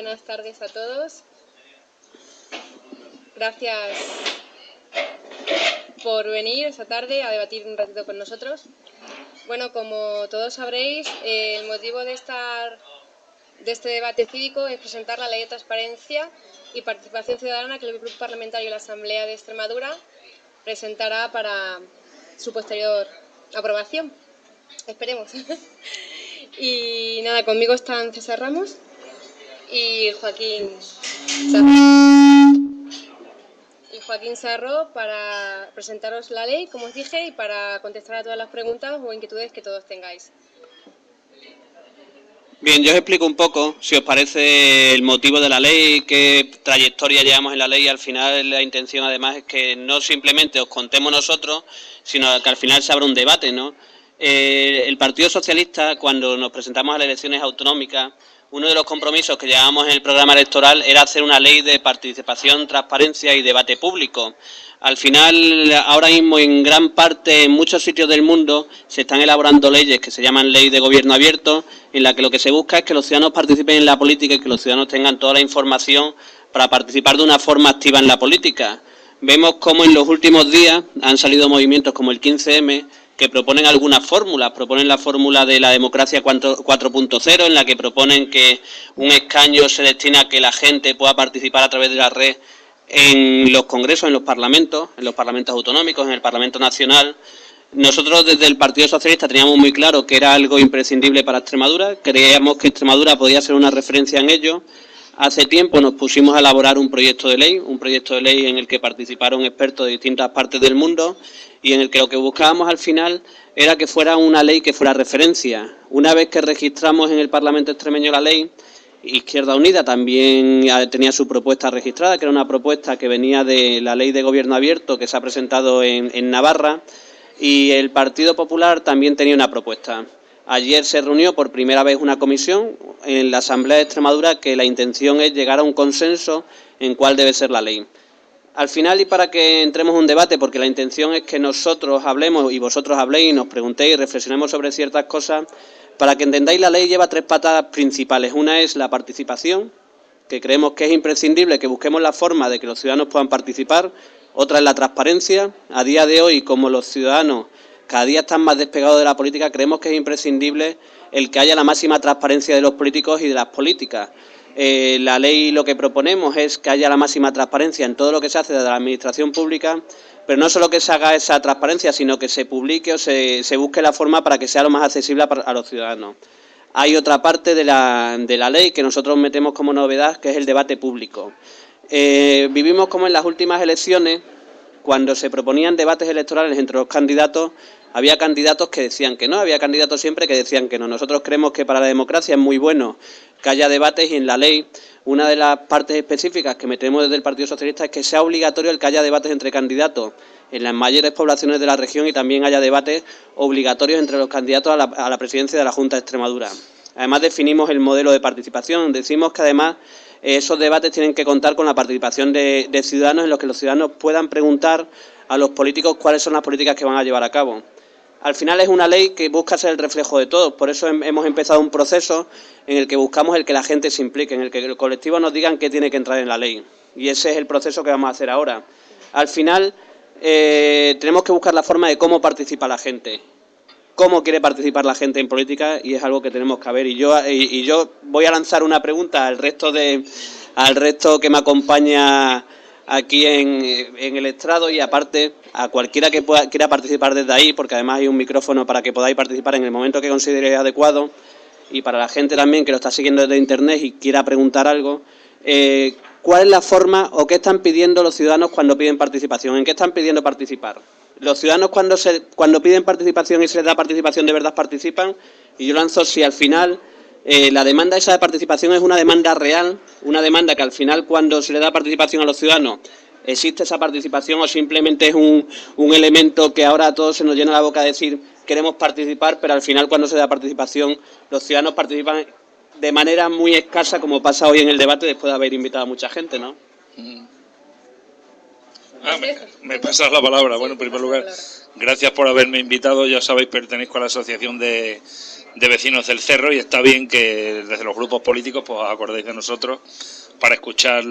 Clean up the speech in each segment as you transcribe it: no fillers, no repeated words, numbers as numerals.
buenas tardes a todos. Gracias por venir esta tarde a debatir un ratito con nosotros. Bueno, como todos sabréis, el motivo de este debate cívico es presentar la Ley de Transparencia y Participación Ciudadana que el Grupo Parlamentario de la Asamblea de Extremadura presentará para su posterior aprobación. Esperemos. Y nada, conmigo están César Ramos y Joaquín Sarro para presentaros la ley, como os dije, y para contestar a todas las preguntas o inquietudes que todos tengáis. Bien, yo os explico un poco, si os parece, el motivo de la ley, qué trayectoria llevamos en la ley. Al final la intención además es que no simplemente os contemos nosotros, sino que al final se abra un debate, ¿no? El Partido Socialista, cuando nos presentamos a las elecciones autonómicas, uno de los compromisos que llevábamos en el programa electoral era hacer una ley de participación, transparencia y debate público. Al final, ahora mismo en gran parte, en muchos sitios del mundo, se están elaborando leyes que se llaman ley de gobierno abierto, en la que lo que se busca es que los ciudadanos participen en la política y que los ciudadanos tengan toda la información para participar de una forma activa en la política. Vemos cómo en los últimos días han salido movimientos como el 15M, que proponen algunas fórmulas, proponen la fórmula de la democracia 4.0, en la que proponen que un escaño se destina a que la gente pueda participar a través de la red en los congresos, en los parlamentos autonómicos, en el Parlamento Nacional. Nosotros desde el Partido Socialista teníamos muy claro que era algo imprescindible para Extremadura, creíamos que Extremadura podía ser una referencia en ello. Hace tiempo nos pusimos a elaborar un proyecto de ley en el que participaron expertos de distintas partes del mundo y en el que lo que buscábamos al final era que fuera una ley que fuera referencia. Una vez que registramos en el Parlamento extremeño la ley, Izquierda Unida también tenía su propuesta registrada, que era una propuesta que venía de la Ley de Gobierno Abierto que se ha presentado en Navarra, y el Partido Popular también tenía una propuesta. Ayer se reunió por primera vez una comisión en la Asamblea de Extremadura que la intención es llegar a un consenso en cuál debe ser la ley. Al final, y para que entremos en un debate, porque la intención es que nosotros hablemos y vosotros habléis y nos preguntéis y reflexionemos sobre ciertas cosas, para que entendáis, la ley lleva tres patas principales. Una es la participación, que creemos que es imprescindible que busquemos la forma de que los ciudadanos puedan participar. Otra es la transparencia. A día de hoy, como los ciudadanos cada día están más despegados de la política, creemos que es imprescindible el que haya la máxima transparencia de los políticos y de las políticas. La ley, lo que proponemos es que haya la máxima transparencia en todo lo que se hace desde la administración pública, pero no solo que se haga esa transparencia, sino que se publique o se busque la forma para que sea lo más accesible a los ciudadanos. Hay otra parte de la ley que nosotros metemos como novedad, que es el debate público. Vivimos como en las últimas elecciones, cuando se proponían debates electorales entre los candidatos, había candidatos que decían que no, había candidatos siempre que decían que no. Nosotros creemos que para la democracia es muy bueno que haya debates, y en la ley una de las partes específicas que metemos desde el Partido Socialista es que sea obligatorio el que haya debates entre candidatos en las mayores poblaciones de la región y también haya debates obligatorios entre los candidatos a la presidencia de la Junta de Extremadura. Además definimos el modelo de participación, decimos que además esos debates tienen que contar con la participación de ciudadanos, en los que los ciudadanos puedan preguntar a los políticos cuáles son las políticas que van a llevar a cabo. Al final es una ley que busca ser el reflejo de todos, por eso hemos empezado un proceso en el que buscamos el que la gente se implique, en el que los colectivos nos digan qué tiene que entrar en la ley. Y ese es el proceso que vamos a hacer ahora. Al final tenemos que buscar la forma de cómo participa la gente, cómo quiere participar la gente en política, y es algo que tenemos que ver. Y yo voy a lanzar una pregunta al resto que me acompaña aquí en el estrado, y aparte a cualquiera que quiera participar desde ahí, porque además hay un micrófono para que podáis participar en el momento que consideréis adecuado, y para la gente también que lo está siguiendo desde internet y quiera preguntar algo, ¿cuál es la forma o qué están pidiendo los ciudadanos cuando piden participación? ¿En qué están pidiendo participar? Los ciudadanos cuando piden participación y se les da participación, ¿de verdad participan? Y yo lanzo si al final la demanda esa de participación es una demanda real, una demanda que al final cuando se le da participación a los ciudadanos existe esa participación, o simplemente es un elemento que ahora a todos se nos llena la boca de decir queremos participar, pero al final cuando se da participación los ciudadanos participan de manera muy escasa, como pasa hoy en el debate después de haber invitado a mucha gente, ¿no? Me pasas la palabra. Bueno, en primer lugar, gracias por haberme invitado. Ya sabéis, pertenezco a la Asociación de vecinos del Cerro, y está bien que desde los grupos políticos pues acordéis de nosotros para escuchar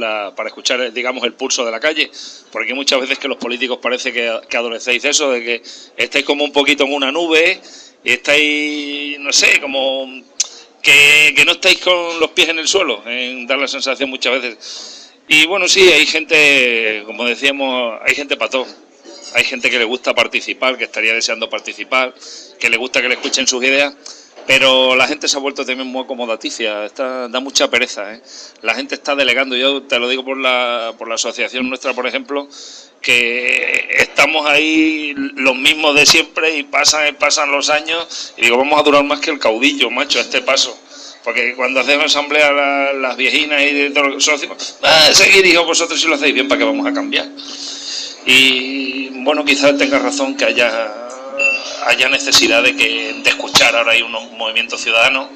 digamos el pulso de la calle, porque muchas veces que los políticos parece que adolecéis de eso, de que estáis como un poquito en una nube y estáis, no sé, como que no estáis con los pies en el suelo, en dar la sensación muchas veces. Y bueno, sí, hay gente, como decíamos, hay gente para todo. Hay gente que le gusta participar, que estaría deseando participar, que le gusta que le escuchen sus ideas, pero la gente se ha vuelto también muy acomodaticia, da mucha pereza, ¿eh? La gente está delegando, yo te lo digo por la asociación nuestra, por ejemplo, que estamos ahí los mismos de siempre y pasan los años y digo, vamos a durar más que el caudillo, macho, a este paso. Porque cuando hacemos asamblea las viejinas y todos los socios, seguid, digo, vosotros si lo hacéis bien, ¿para qué vamos a cambiar? Y bueno, quizás tenga razón que haya necesidad de escuchar. Ahora hay un movimiento ciudadano,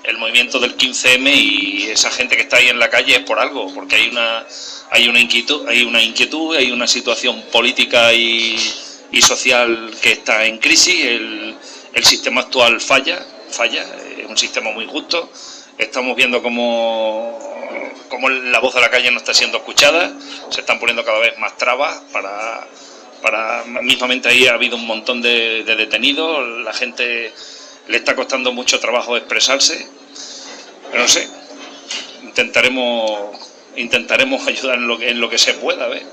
el movimiento del 15M, y esa gente que está ahí en la calle es por algo, porque hay una inquietud, hay una situación política y social que está en crisis. El sistema actual falla, es un sistema muy injusto. Estamos viendo cómo la voz de la calle no está siendo escuchada, se están poniendo cada vez más trabas mismamente ahí ha habido un montón de detenidos, la gente le está costando mucho trabajo expresarse, pero no sé, intentaremos ayudar en lo que se pueda, ¿ves?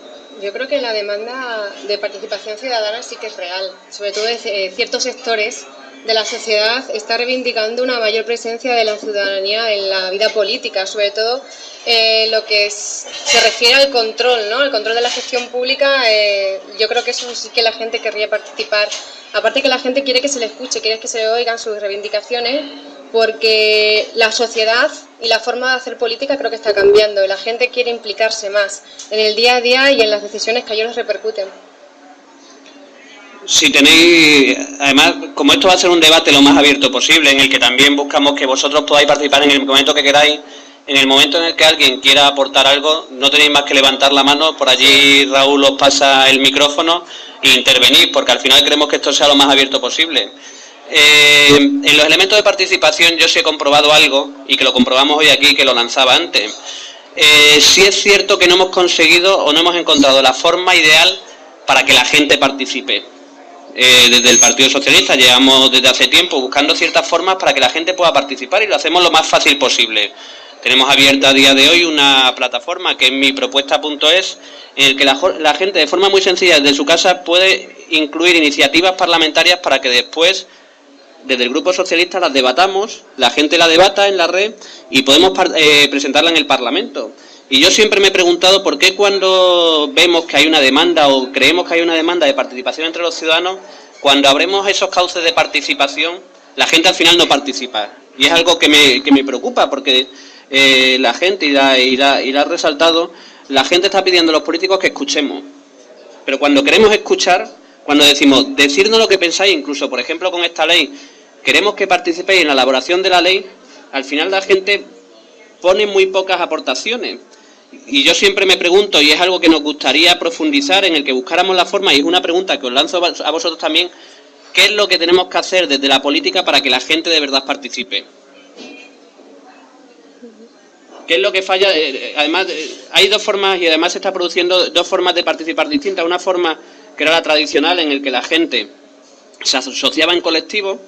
Yo creo que la demanda de participación ciudadana sí que es real, sobre todo de ciertos sectores de la sociedad está reivindicando una mayor presencia de la ciudadanía en la vida política, sobre todo lo que se refiere al control, ¿no? El control de la gestión pública, yo creo que eso sí que la gente querría participar. Aparte que la gente quiere que se le escuche, quiere que se le oigan sus reivindicaciones, porque la sociedad y la forma de hacer política creo que está cambiando y la gente quiere implicarse más en el día a día y en las decisiones que a ellos les repercuten. Si tenéis, además, como esto va a ser un debate lo más abierto posible, en el que también buscamos que vosotros podáis participar en el momento que queráis, en el momento en el que alguien quiera aportar algo, no tenéis más que levantar la mano, por allí Raúl os pasa el micrófono e intervenir, porque al final queremos que esto sea lo más abierto posible. En los elementos de participación yo sí he comprobado algo, y que lo comprobamos hoy aquí, que lo lanzaba antes. Sí es cierto que no hemos conseguido o no hemos encontrado la forma ideal para que la gente participe. Desde el Partido Socialista llevamos desde hace tiempo buscando ciertas formas para que la gente pueda participar y lo hacemos lo más fácil posible. Tenemos abierta a día de hoy una plataforma que es mipropuesta.es, en el que la gente de forma muy sencilla desde su casa puede incluir iniciativas parlamentarias para que después desde el Grupo Socialista las debatamos, la gente la debata en la red y podemos presentarla en el Parlamento. Y yo siempre me he preguntado por qué cuando vemos que hay una demanda o creemos que hay una demanda de participación entre los ciudadanos, cuando abremos esos cauces de participación, la gente al final no participa. Y es algo que me preocupa, porque la gente, y la ha resaltado, la gente está pidiendo a los políticos que escuchemos. Pero cuando queremos escuchar, cuando decimos, decirnos lo que pensáis, incluso por ejemplo con esta ley, queremos que participéis en la elaboración de la ley, al final la gente pone muy pocas aportaciones. Y yo siempre me pregunto, y es algo que nos gustaría profundizar, en el que buscáramos la forma, y es una pregunta que os lanzo a vosotros también, ¿qué es lo que tenemos que hacer desde la política para que la gente de verdad participe? ¿Qué es lo que falla? Además, hay dos formas, y además se está produciendo dos formas de participar distintas. Una forma que era la tradicional, en el que la gente se asociaba en colectivo,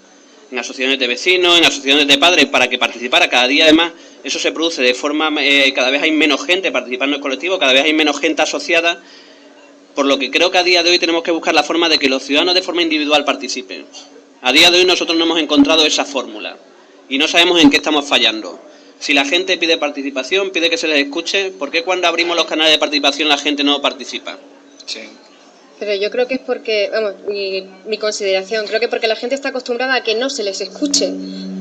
en asociaciones de vecinos, en asociaciones de padres, para que participara cada día. Además, eso se produce de forma, cada vez hay menos gente participando en colectivo, cada vez hay menos gente asociada, por lo que creo que a día de hoy tenemos que buscar la forma de que los ciudadanos de forma individual participen. A día de hoy nosotros no hemos encontrado esa fórmula y no sabemos en qué estamos fallando. Si la gente pide participación, pide que se les escuche, ¿por qué cuando abrimos los canales de participación la gente no participa? Sí. Pero yo creo que es porque, vamos, mi consideración, creo que porque la gente está acostumbrada a que no se les escuche.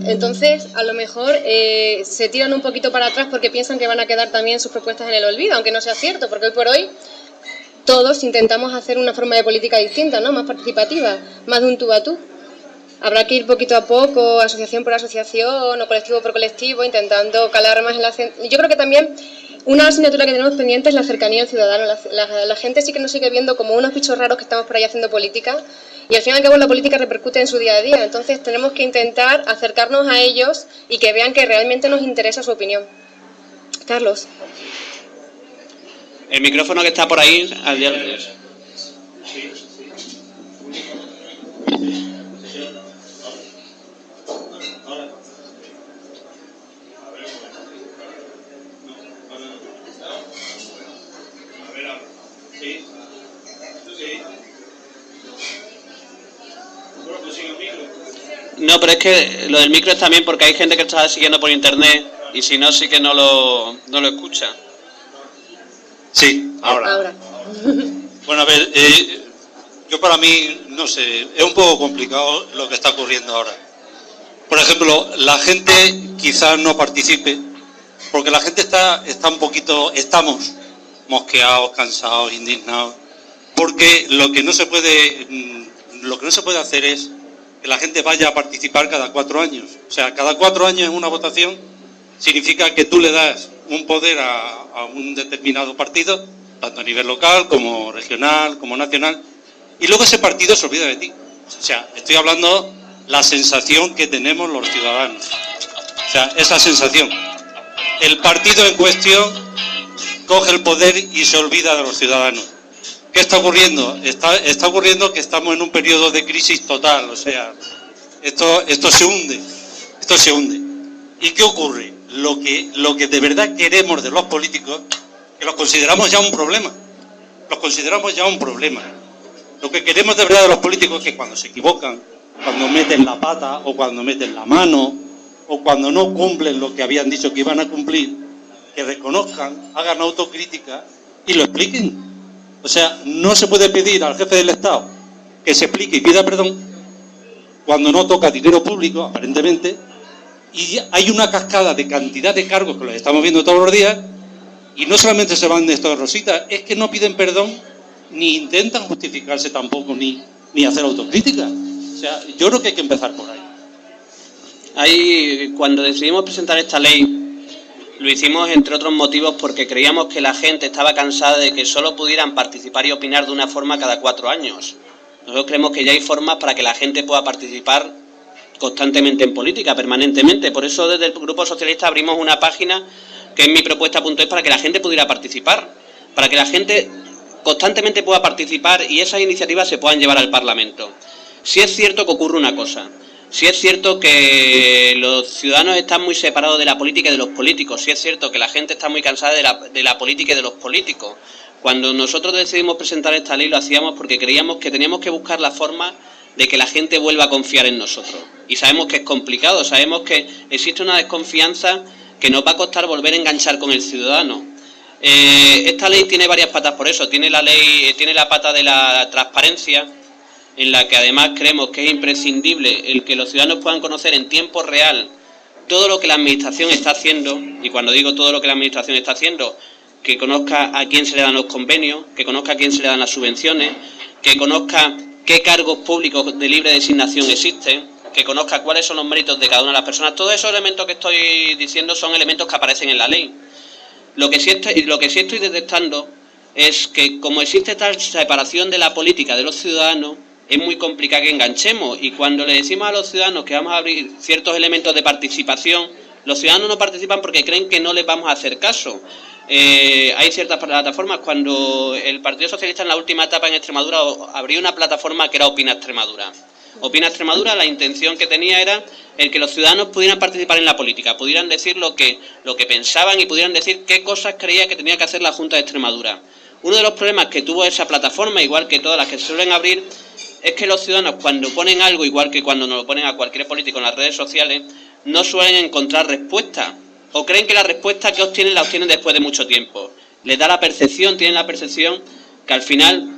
Entonces, a lo mejor se tiran un poquito para atrás porque piensan que van a quedar también sus propuestas en el olvido, aunque no sea cierto, porque hoy por hoy todos intentamos hacer una forma de política distinta, ¿no? Más participativa, más de un tú a tú. Habrá que ir poquito a poco, asociación por asociación o colectivo por colectivo, intentando calar más en la... Yo creo que también una asignatura que tenemos pendiente es la cercanía al ciudadano. La gente sí que nos sigue viendo como unos bichos raros que estamos por ahí haciendo política Y al fin y al cabo la política repercute en su día a día, entonces tenemos que intentar acercarnos a ellos y que vean que realmente nos interesa su opinión. Carlos. El micrófono que está por ahí, al día. No, pero es que lo del micro es también porque hay gente que está siguiendo por internet y si no, sí que no lo escucha. Sí, ahora. Bueno, a ver, yo para mí, no sé, es un poco complicado lo que está ocurriendo ahora. Por ejemplo, la gente quizás no participe, porque la gente está un poquito, estamos mosqueados, cansados, indignados, porque lo que no se puede hacer es que la gente vaya a participar cada 4 años. O sea, cada 4 años en una votación significa que tú le das un poder a un determinado partido, tanto a nivel local como regional, como nacional, y luego ese partido se olvida de ti. O sea, estoy hablando la sensación que tenemos los ciudadanos. O sea, esa sensación. El partido en cuestión coge el poder y se olvida de los ciudadanos. ¿Qué está ocurriendo? Está ocurriendo que estamos en un periodo de crisis total, o sea, esto se hunde, ¿Y qué ocurre? Lo que de verdad queremos de los políticos, que los consideramos ya un problema, Lo que queremos de verdad de los políticos es que cuando se equivocan, cuando meten la pata o cuando meten la mano o cuando no cumplen lo que habían dicho que iban a cumplir, que reconozcan, hagan autocrítica y lo expliquen. O sea, no se puede pedir al jefe del Estado que se explique y pida perdón cuando no toca dinero público, aparentemente, y hay una cascada de cantidad de cargos que los estamos viendo todos los días, y no solamente se van de esto de rosita, es que no piden perdón, ni intentan justificarse tampoco, ni hacer autocrítica. O sea, yo creo que hay que empezar por ahí. Ahí, cuando decidimos presentar esta ley, lo hicimos entre otros motivos porque creíamos que la gente estaba cansada de que solo pudieran participar y opinar de una forma cada 4 años. Nosotros creemos que ya hay formas para que la gente pueda participar constantemente en política, permanentemente. Por eso desde el Grupo Socialista abrimos una página que es mipropuesta.es para que la gente pudiera participar, para que la gente constantemente pueda participar y esas iniciativas se puedan llevar al Parlamento. Sí es cierto que ocurre una cosa. Sí es cierto que los ciudadanos están muy separados de la política y de los políticos. Sí es cierto que la gente está muy cansada de la política y de los políticos. Cuando nosotros decidimos presentar esta ley lo hacíamos porque creíamos que teníamos que buscar la forma de que la gente vuelva a confiar en nosotros. Y sabemos que es complicado, sabemos que existe una desconfianza que nos va a costar volver a enganchar con el ciudadano. Esta ley tiene varias patas por eso. Tiene la pata de la transparencia, en la que además creemos que es imprescindible el que los ciudadanos puedan conocer en tiempo real todo lo que la Administración está haciendo, y cuando digo todo lo que la Administración está haciendo, que conozca a quién se le dan los convenios, que conozca a quién se le dan las subvenciones, que conozca qué cargos públicos de libre designación existen, que conozca cuáles son los méritos de cada una de las personas. Todos esos elementos que estoy diciendo son elementos que aparecen en la ley. Lo que sí estoy detectando es que como existe tal separación de la política de los ciudadanos, es muy complicado que enganchemos, y cuando le decimos a los ciudadanos que vamos a abrir ciertos elementos de participación, los ciudadanos no participan porque creen que no les vamos a hacer caso. Hay ciertas plataformas. Cuando el Partido Socialista en la última etapa en Extremadura abrió una plataforma que era Opina Extremadura. Opina Extremadura, la intención que tenía era el que los ciudadanos pudieran participar en la política, pudieran decir lo que pensaban y pudieran decir qué cosas creía que tenía que hacer la Junta de Extremadura. Uno de los problemas que tuvo esa plataforma, igual que todas las que se suelen abrir, es que los ciudadanos cuando ponen algo, igual que cuando nos lo ponen a cualquier político en las redes sociales, no suelen encontrar respuesta, o creen que la respuesta que obtienen la obtienen después de mucho tiempo. Les da la percepción, tienen la percepción que al final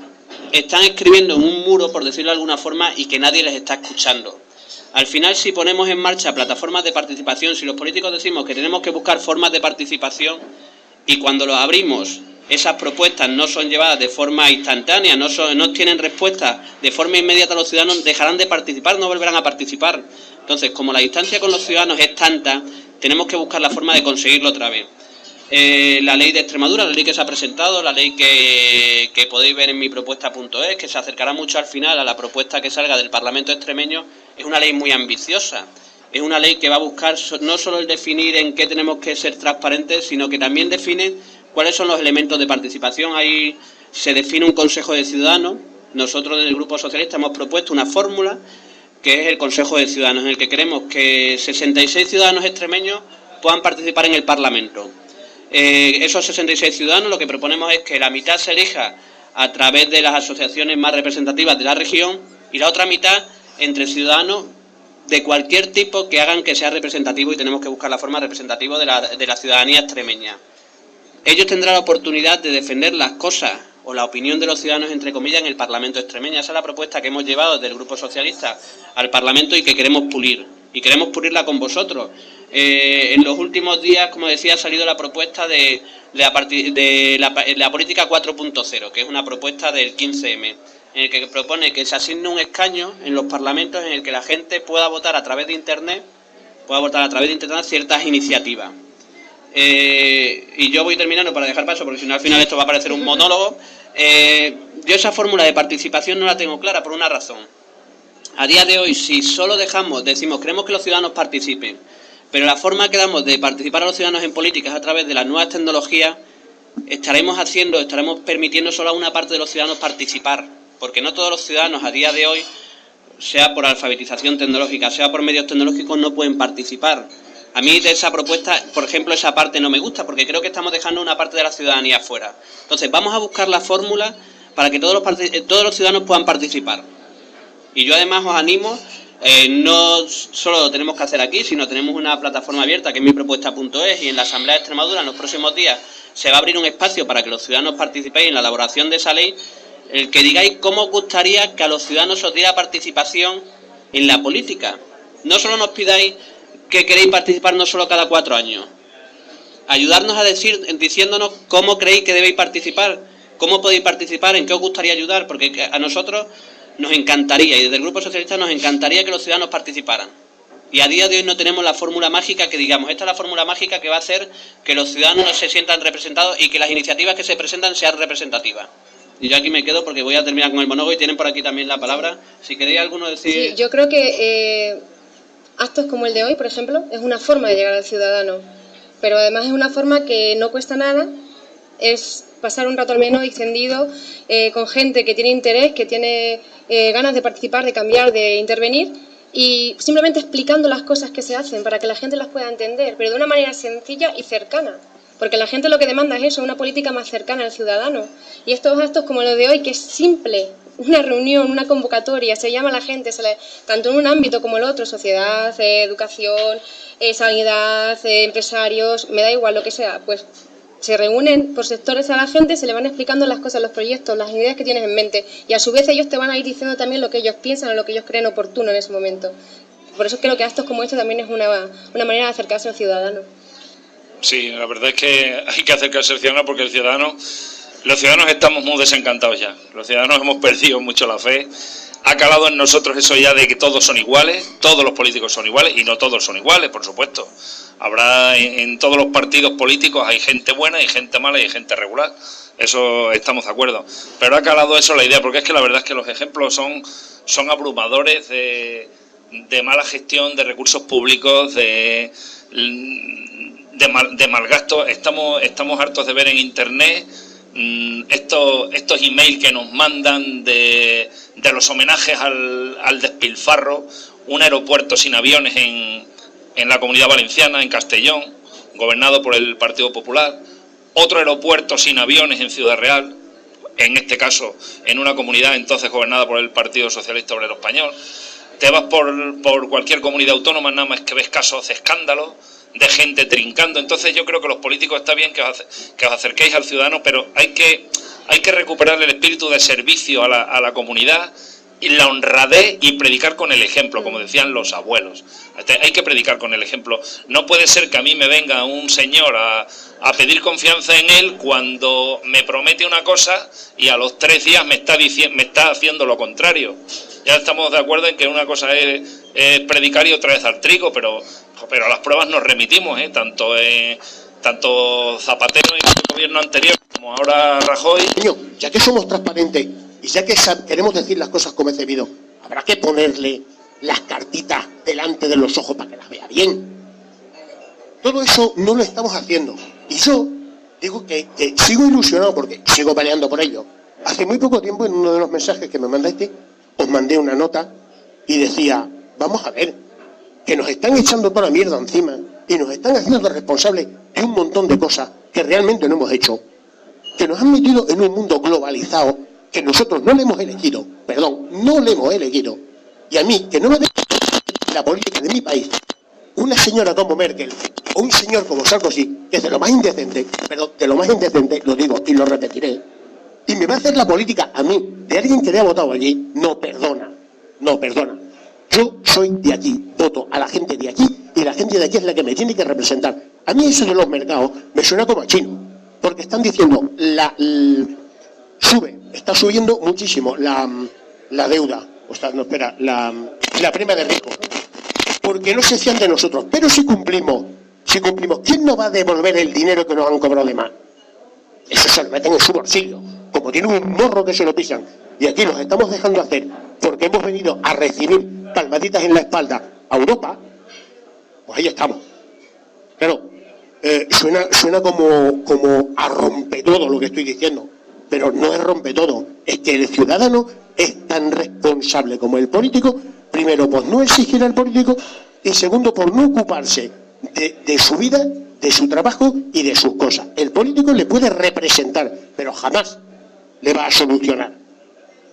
están escribiendo en un muro, por decirlo de alguna forma, y que nadie les está escuchando. Al final, si ponemos en marcha plataformas de participación, si los políticos decimos que tenemos que buscar formas de participación, y cuando los abrimos, esas propuestas no son llevadas de forma instantánea, no tienen respuesta de forma inmediata, los ciudadanos dejarán de participar, no volverán a participar. Entonces, como la distancia con los ciudadanos es tanta, tenemos que buscar la forma de conseguirlo otra vez. la ley de Extremadura, la ley que se ha presentado, la ley que podéis ver en mi propuesta.es, que se acercará mucho al final a la propuesta que salga del Parlamento extremeño, es una ley muy ambiciosa. Es una ley que va a buscar no solo el definir en qué tenemos que ser transparentes, sino que también define cuáles son los elementos de participación. Ahí se define un Consejo de Ciudadanos. Nosotros desde el Grupo Socialista hemos propuesto una fórmula que es el Consejo de Ciudadanos, en el que queremos que 66 ciudadanos extremeños puedan participar en el Parlamento. Esos 66 ciudadanos lo que proponemos es que la mitad se elija a través de las asociaciones más representativas de la región y la otra mitad entre ciudadanos de cualquier tipo que hagan que sea representativo, y tenemos que buscar la forma representativa de la ciudadanía extremeña. Ellos tendrán la oportunidad de defender las cosas o la opinión de los ciudadanos, entre comillas, en el Parlamento extremeño. Esa es la propuesta que hemos llevado desde el Grupo Socialista al Parlamento y que queremos pulir. Y queremos pulirla con vosotros. En los últimos días, como decía, ha salido la propuesta de la política 4.0, que es una propuesta del 15M, en el que propone que se asigne un escaño en los parlamentos en el que la gente pueda votar a través de Internet, ciertas iniciativas. Y yo voy terminando para dejar paso, porque si no al final esto va a parecer un monólogo. Yo esa fórmula de participación no la tengo clara por una razón. A día de hoy, si solo decimos queremos que los ciudadanos participen, pero la forma que damos de participar a los ciudadanos en políticas a través de las nuevas tecnologías, estaremos permitiendo solo a una parte de los ciudadanos participar, porque no todos los ciudadanos a día de hoy, sea por alfabetización tecnológica, sea por medios tecnológicos, no pueden participar. A mí de esa propuesta, por ejemplo, esa parte no me gusta, porque creo que estamos dejando una parte de la ciudadanía fuera. Entonces, vamos a buscar la fórmula para que todos los ciudadanos puedan participar. Y yo además os animo, no solo lo tenemos que hacer aquí, sino tenemos una plataforma abierta que es mi propuesta.es, y en la Asamblea de Extremadura en los próximos días se va a abrir un espacio para que los ciudadanos participéis en la elaboración de esa ley, el que digáis cómo os gustaría que a los ciudadanos os diera participación en la política. No solo nos pidáis que queréis participar no solo cada 4 años. Ayudarnos a diciéndonos cómo creéis que debéis participar, cómo podéis participar, en qué os gustaría ayudar, porque a nosotros nos encantaría, y desde el Grupo Socialista nos encantaría que los ciudadanos participaran. Y a día de hoy no tenemos la fórmula mágica que digamos, esta es la fórmula mágica que va a hacer que los ciudadanos se sientan representados y que las iniciativas que se presentan sean representativas. Y yo aquí me quedo porque voy a terminar con el monólogo y tienen por aquí también la palabra. Si queréis alguno decir... Sí, yo creo que actos como el de hoy, por ejemplo, es una forma de llegar al ciudadano, pero además es una forma que no cuesta nada, es pasar un rato al menos distendido con gente que tiene interés, que tiene ganas de participar, de cambiar, de intervenir, y simplemente explicando las cosas que se hacen para que la gente las pueda entender, pero de una manera sencilla y cercana. Porque la gente lo que demanda es eso, una política más cercana al ciudadano. Y estos actos como los de hoy, que es simple, una reunión, una convocatoria, se llama a la gente, tanto en un ámbito como el otro, sociedad, educación, sanidad, empresarios, me da igual lo que sea, pues se reúnen por sectores a la gente, se le van explicando las cosas, los proyectos, las ideas que tienes en mente, y a su vez ellos te van a ir diciendo también lo que ellos piensan o lo que ellos creen oportuno en ese momento. Por eso creo que actos como este también es una manera de acercarse al ciudadano. Sí, la verdad es que hay que acercarse al ciudadano porque los ciudadanos estamos muy desencantados ya. Los ciudadanos hemos perdido mucho la fe. Ha calado en nosotros eso ya de que todos son iguales, todos los políticos son iguales, y no todos son iguales, por supuesto. Habrá en todos los partidos políticos hay gente buena, hay gente mala y hay gente regular. Eso estamos de acuerdo. Pero ha calado eso la idea, porque es que la verdad es que los ejemplos son abrumadores de mala gestión de recursos públicos, de malgasto. Estamos hartos de ver en Internet estos emails que nos mandan de los homenajes al despilfarro, un aeropuerto sin aviones en la Comunidad Valenciana, en Castellón, gobernado por el Partido Popular, otro aeropuerto sin aviones en Ciudad Real, en este caso en una comunidad entonces gobernada por el Partido Socialista Obrero Español. Te vas por cualquier comunidad autónoma, nada más que ves casos de escándalos, de gente trincando. Entonces yo creo que los políticos está bien que os acerquéis al ciudadano, pero hay que recuperar el espíritu de servicio a la comunidad, y la honradez, y predicar con el ejemplo, como decían los abuelos. Hay que predicar con el ejemplo. No puede ser que a mí me venga un señor a pedir confianza en él cuando me promete una cosa y a los 3 días me está haciendo lo contrario. Ya estamos de acuerdo en que una cosa es predicar y otra es dar trigo, pero a las pruebas nos remitimos, tanto tanto Zapatero en el gobierno anterior como ahora Rajoy. Ya que somos transparentes y ya que queremos decir las cosas como es debido, habrá que ponerle las cartitas delante de los ojos para que las vea bien. Todo eso no lo estamos haciendo. Y yo digo que sigo ilusionado porque sigo peleando por ello. Hace muy poco tiempo, en uno de los mensajes que me mandaste, os mandé una nota y decía, vamos a ver, que nos están echando toda la mierda encima y nos están haciendo responsables de un montón de cosas que realmente no hemos hecho, que nos han metido en un mundo globalizado que nosotros no le hemos elegido, no le hemos elegido. Y a mí, que no me deja la política de mi país, una señora como Merkel o un señor como Sarkozy, que es de lo más indecente, lo digo y lo repetiré, y me va a hacer la política a mí, de alguien que le ha votado allí, no perdona. Yo soy de aquí, voto a la gente de aquí, y la gente de aquí es la que me tiene que representar. A mí eso de los mercados me suena como a chino, porque están diciendo, está subiendo muchísimo la deuda, la prima de riesgo, porque no se fían de nosotros, pero si cumplimos, ¿quién nos va a devolver el dinero que nos han cobrado de más? Eso se lo meten en su bolsillo, como tienen un morro que se lo pisan, y aquí los estamos dejando hacer, porque hemos venido a recibir palmaditas en la espalda a Europa, pues ahí estamos. Claro, suena como a rompetodo lo que estoy diciendo, pero no es rompetodo, es que el ciudadano es tan responsable como el político, primero por no exigir al político y segundo por no ocuparse de su vida, de su trabajo y de sus cosas. El político le puede representar, pero jamás le va a solucionar.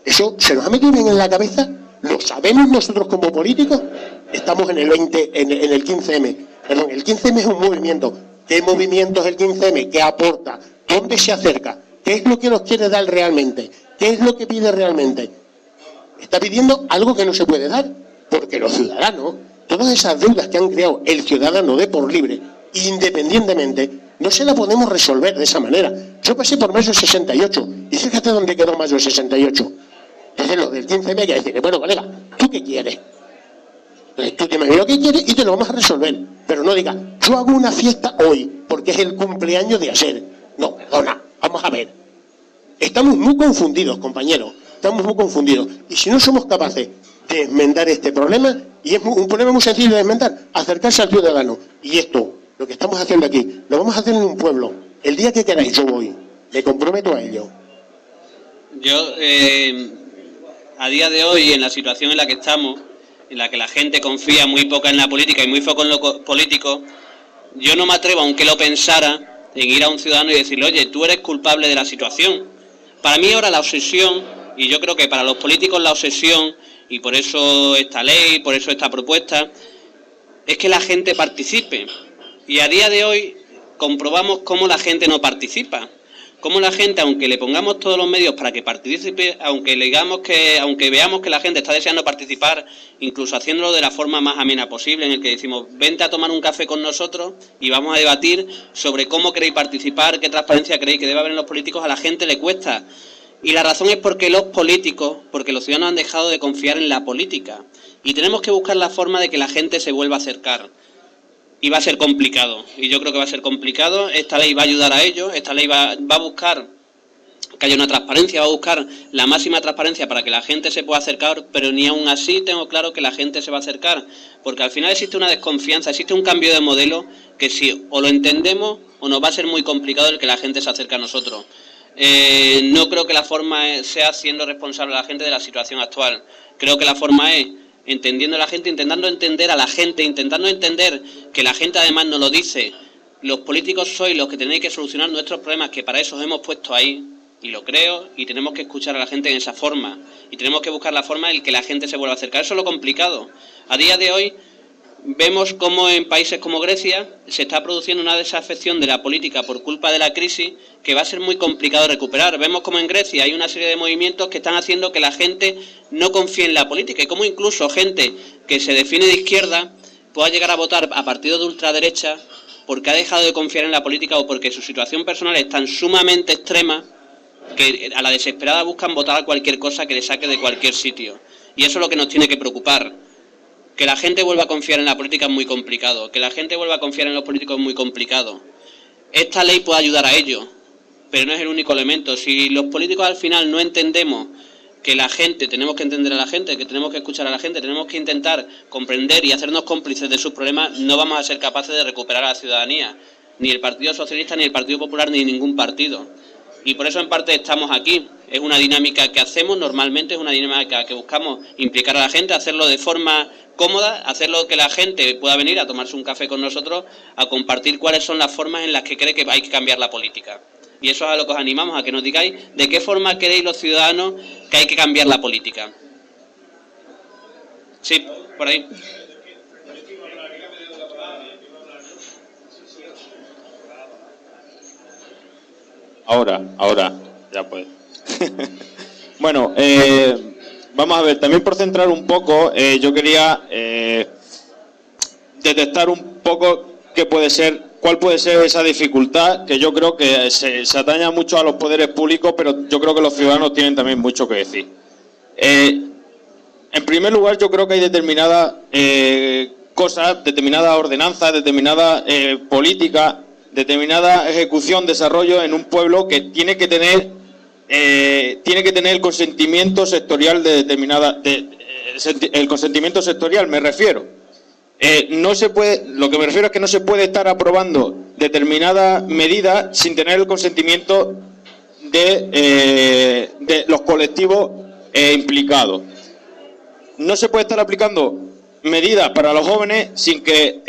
Eso se nos ha metido bien en la cabeza, lo sabemos nosotros como políticos. Estamos en el 15M. Perdón, el 15M es un movimiento. ¿Qué movimiento es el 15M? ¿Qué aporta? ¿Dónde se acerca? ¿Qué es lo que nos quiere dar realmente? ¿Qué es lo que pide realmente? Está pidiendo algo que no se puede dar, porque los ciudadanos, todas esas deudas que han creado el ciudadano de por libre, independientemente, no se la podemos resolver de esa manera. Yo pasé por mayo 68, y fíjate dónde quedó mayo 68. Entonces los del 15 me hay que decirle, bueno, colega, ¿tú qué quieres? Entonces tú te imaginas lo que quieres y te lo vamos a resolver. Pero no digas, yo hago una fiesta hoy, porque es el cumpleaños de ayer. No, perdona, vamos a ver. Estamos muy confundidos, compañeros, estamos muy confundidos. Y si no somos capaces de enmendar este problema, y es un problema muy sencillo de enmendar, acercarse al ciudadano. Y esto, lo que estamos haciendo aquí, lo vamos a hacer en un pueblo. El día que queráis yo voy, me comprometo a ello. Yo, a día de hoy, en la situación en la que estamos, en la que la gente confía muy poco en la política y muy poco en los políticos, yo no me atrevo, aunque lo pensara, en ir a un ciudadano y decirle, oye, tú eres culpable de la situación. Para mí ahora la obsesión, y yo creo que para los políticos la obsesión, y por eso esta ley, por eso esta propuesta, es que la gente participe. Y a día de hoy comprobamos cómo la gente no participa. Cómo la gente, aunque le pongamos todos los medios para que participe, aunque veamos que la gente está deseando participar, incluso haciéndolo de la forma más amena posible, en el que decimos, vente a tomar un café con nosotros y vamos a debatir sobre cómo queréis participar, qué transparencia creéis que debe haber en los políticos, a la gente le cuesta. Y la razón es porque los ciudadanos han dejado de confiar en la política. Y tenemos que buscar la forma de que la gente se vuelva a acercar. Y va a ser complicado, y yo creo que va a ser complicado. Esta ley va a ayudar a ello, esta ley va a buscar que haya una transparencia, va a buscar la máxima transparencia para que la gente se pueda acercar, pero ni aún así tengo claro que la gente se va a acercar, porque al final existe una desconfianza, existe un cambio de modelo que si o lo entendemos o nos va a ser muy complicado el que la gente se acerque a nosotros. No creo que la forma sea siendo responsable a la gente de la situación actual, creo que la forma es entendiendo a la gente, intentando entender a la gente, intentando entender que la gente además nos lo dice, los políticos sois los que tenéis que solucionar nuestros problemas, que para eso os hemos puesto ahí, y lo creo, y tenemos que escuchar a la gente en esa forma, y tenemos que buscar la forma en que la gente se vuelva a acercar. Eso es lo complicado. A día de hoy vemos cómo en países como Grecia se está produciendo una desafección de la política por culpa de la crisis que va a ser muy complicado recuperar. Vemos cómo en Grecia hay una serie de movimientos que están haciendo que la gente no confíe en la política y cómo incluso gente que se define de izquierda pueda llegar a votar a partidos de ultraderecha porque ha dejado de confiar en la política o porque su situación personal es tan sumamente extrema que a la desesperada buscan votar a cualquier cosa que le saque de cualquier sitio. Y eso es lo que nos tiene que preocupar. Que la gente vuelva a confiar en la política es muy complicado. Que la gente vuelva a confiar en los políticos es muy complicado. esta ley puede ayudar a ello, pero no es el único elemento. Si los políticos al final no entendemos que la gente, tenemos que entender a la gente, que tenemos que escuchar a la gente, tenemos que intentar comprender y hacernos cómplices de sus problemas, no vamos a ser capaces de recuperar a la ciudadanía, ni el Partido Socialista, ni el Partido Popular, ni ningún partido. Y por eso en parte estamos aquí. Es una dinámica que hacemos normalmente, es una dinámica que buscamos implicar a la gente, hacerlo de forma cómoda, hacerlo que la gente pueda venir a tomarse un café con nosotros, a compartir cuáles son las formas en las que cree que hay que cambiar la política. Y eso es a lo que os animamos, a que nos digáis de qué forma queréis los ciudadanos que hay que cambiar la política. Sí, por ahí. Ahora, ya pues. Bueno, vamos a ver, también por centrar un poco, yo quería detectar un poco cuál puede ser esa dificultad, que yo creo que se ataña mucho a los poderes públicos, pero yo creo que los ciudadanos tienen también mucho que decir. En primer lugar, yo creo que hay determinadas cosas, determinadas ordenanzas, determinadas políticas, determinada ejecución, desarrollo en un pueblo que tiene que tener el consentimiento sectorial de determinada, el consentimiento sectorial, me refiero. No se puede, lo que me refiero es que no se puede estar aprobando determinadas medidas sin tener el consentimiento de los colectivos implicados. No se puede estar aplicando medidas para los jóvenes sin que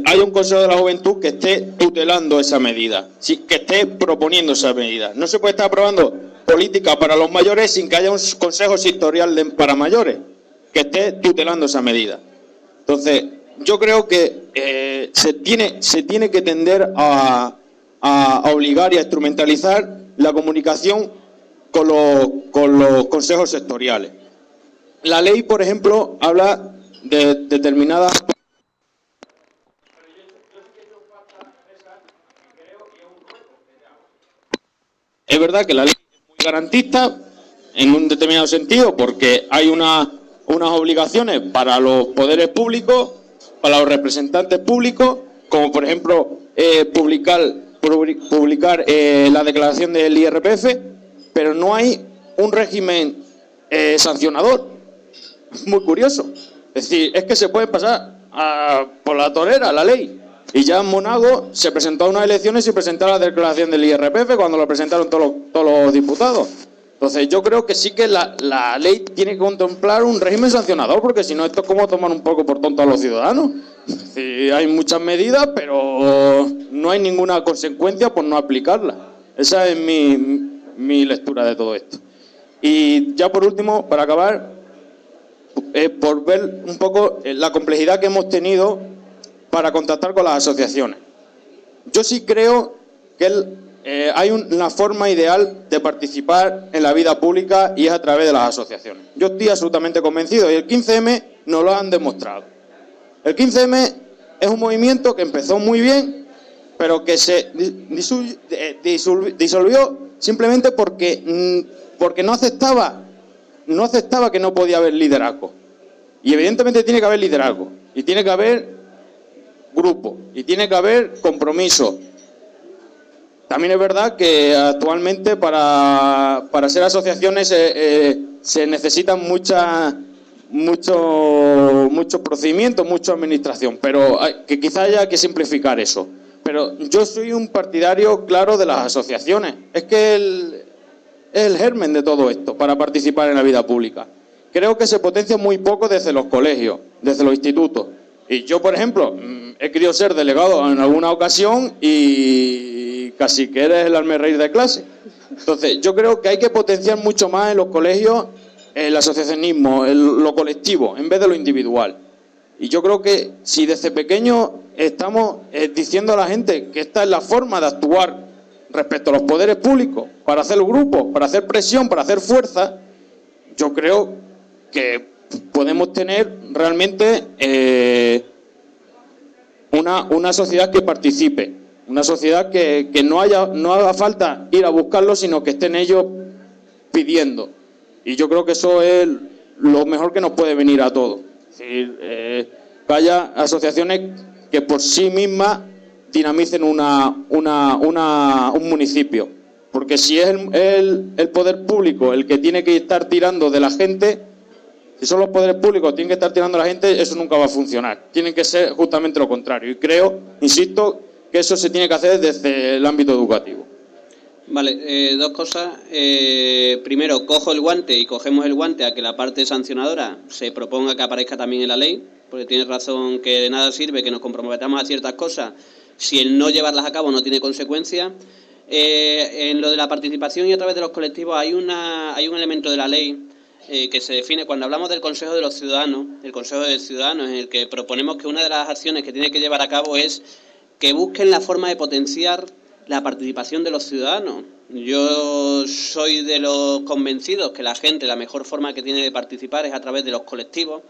haya un Consejo de la Juventud que esté tutelando esa medida, que esté proponiendo esa medida. No se puede estar aprobando políticas para los mayores sin que haya un Consejo sectorial para mayores que esté tutelando esa medida. Entonces, yo creo que se tiene que tender a obligar y a instrumentalizar la comunicación con los consejos sectoriales. La ley, por ejemplo, habla de determinadas... Es verdad que la ley es muy garantista en un determinado sentido porque hay unas obligaciones para los poderes públicos, para los representantes públicos, como por ejemplo publicar la declaración del IRPF, pero no hay un régimen sancionador. Muy curioso. Es decir, es que se puede pasar por la torera la ley. Y ya en Monago se presentó a unas elecciones y presentó la declaración del IRPF cuando lo presentaron todos los diputados. Entonces yo creo que sí que la ley tiene que contemplar un régimen sancionador, porque si no esto es como tomar un poco por tonto a los ciudadanos. Es decir, hay muchas medidas, pero no hay ninguna consecuencia por no aplicarlas. Esa es mi lectura de todo esto. Y ya por último, para acabar, por ver un poco la complejidad que hemos tenido para contactar con las asociaciones. Yo sí creo que hay una forma ideal de participar en la vida pública y es a través de las asociaciones. Yo estoy absolutamente convencido y el 15M nos lo han demostrado. El 15M es un movimiento que empezó muy bien, pero que se disolvió simplemente porque no aceptaba que no podía haber liderazgo. Y evidentemente tiene que haber liderazgo, y tiene que haber grupo, y tiene que haber compromiso. También es verdad que actualmente para ser asociaciones se necesitan muchos procedimientos, mucha administración, pero que quizá haya que simplificar eso. Pero yo soy un partidario claro de las asociaciones. Es que es el germen de todo esto para participar en la vida pública. Creo que se potencia muy poco desde los colegios, desde los institutos. Y yo, por ejemplo, he querido ser delegado en alguna ocasión y casi que eres el almerreír de clase. Entonces, yo creo que hay que potenciar mucho más en los colegios el asociacionismo, lo colectivo, en vez de lo individual. Y yo creo que si desde pequeño estamos diciendo a la gente que esta es la forma de actuar respecto a los poderes públicos, para hacer grupos, para hacer presión, para hacer fuerza, yo creo que podemos tener realmente una sociedad que participe, una sociedad que no haga falta ir a buscarlo, sino que estén ellos pidiendo. Y yo creo que eso es lo mejor que nos puede venir a todos. Es decir, que haya asociaciones que por sí mismas dinamicen un municipio. Porque si es el poder público el que tiene que estar tirando de la gente, si son los poderes públicos que tienen que estar tirando de la gente, eso nunca va a funcionar. Tienen que ser justamente lo contrario. Y creo, insisto, que eso se tiene que hacer desde el ámbito educativo. Vale, dos cosas. Primero, cojo el guante y cogemos el guante a que la parte sancionadora se proponga que aparezca también en la ley, porque tienes razón que de nada sirve que nos comprometamos a ciertas cosas si el no llevarlas a cabo no tiene consecuencias. En lo de la participación y a través de los colectivos hay un elemento de la ley que se define cuando hablamos del Consejo de los Ciudadanos, el Consejo de Ciudadanos, en el que proponemos que una de las acciones que tiene que llevar a cabo es que busquen la forma de potenciar la participación de los ciudadanos. Yo soy de los convencidos que la mejor forma que tiene de participar es a través de los colectivos,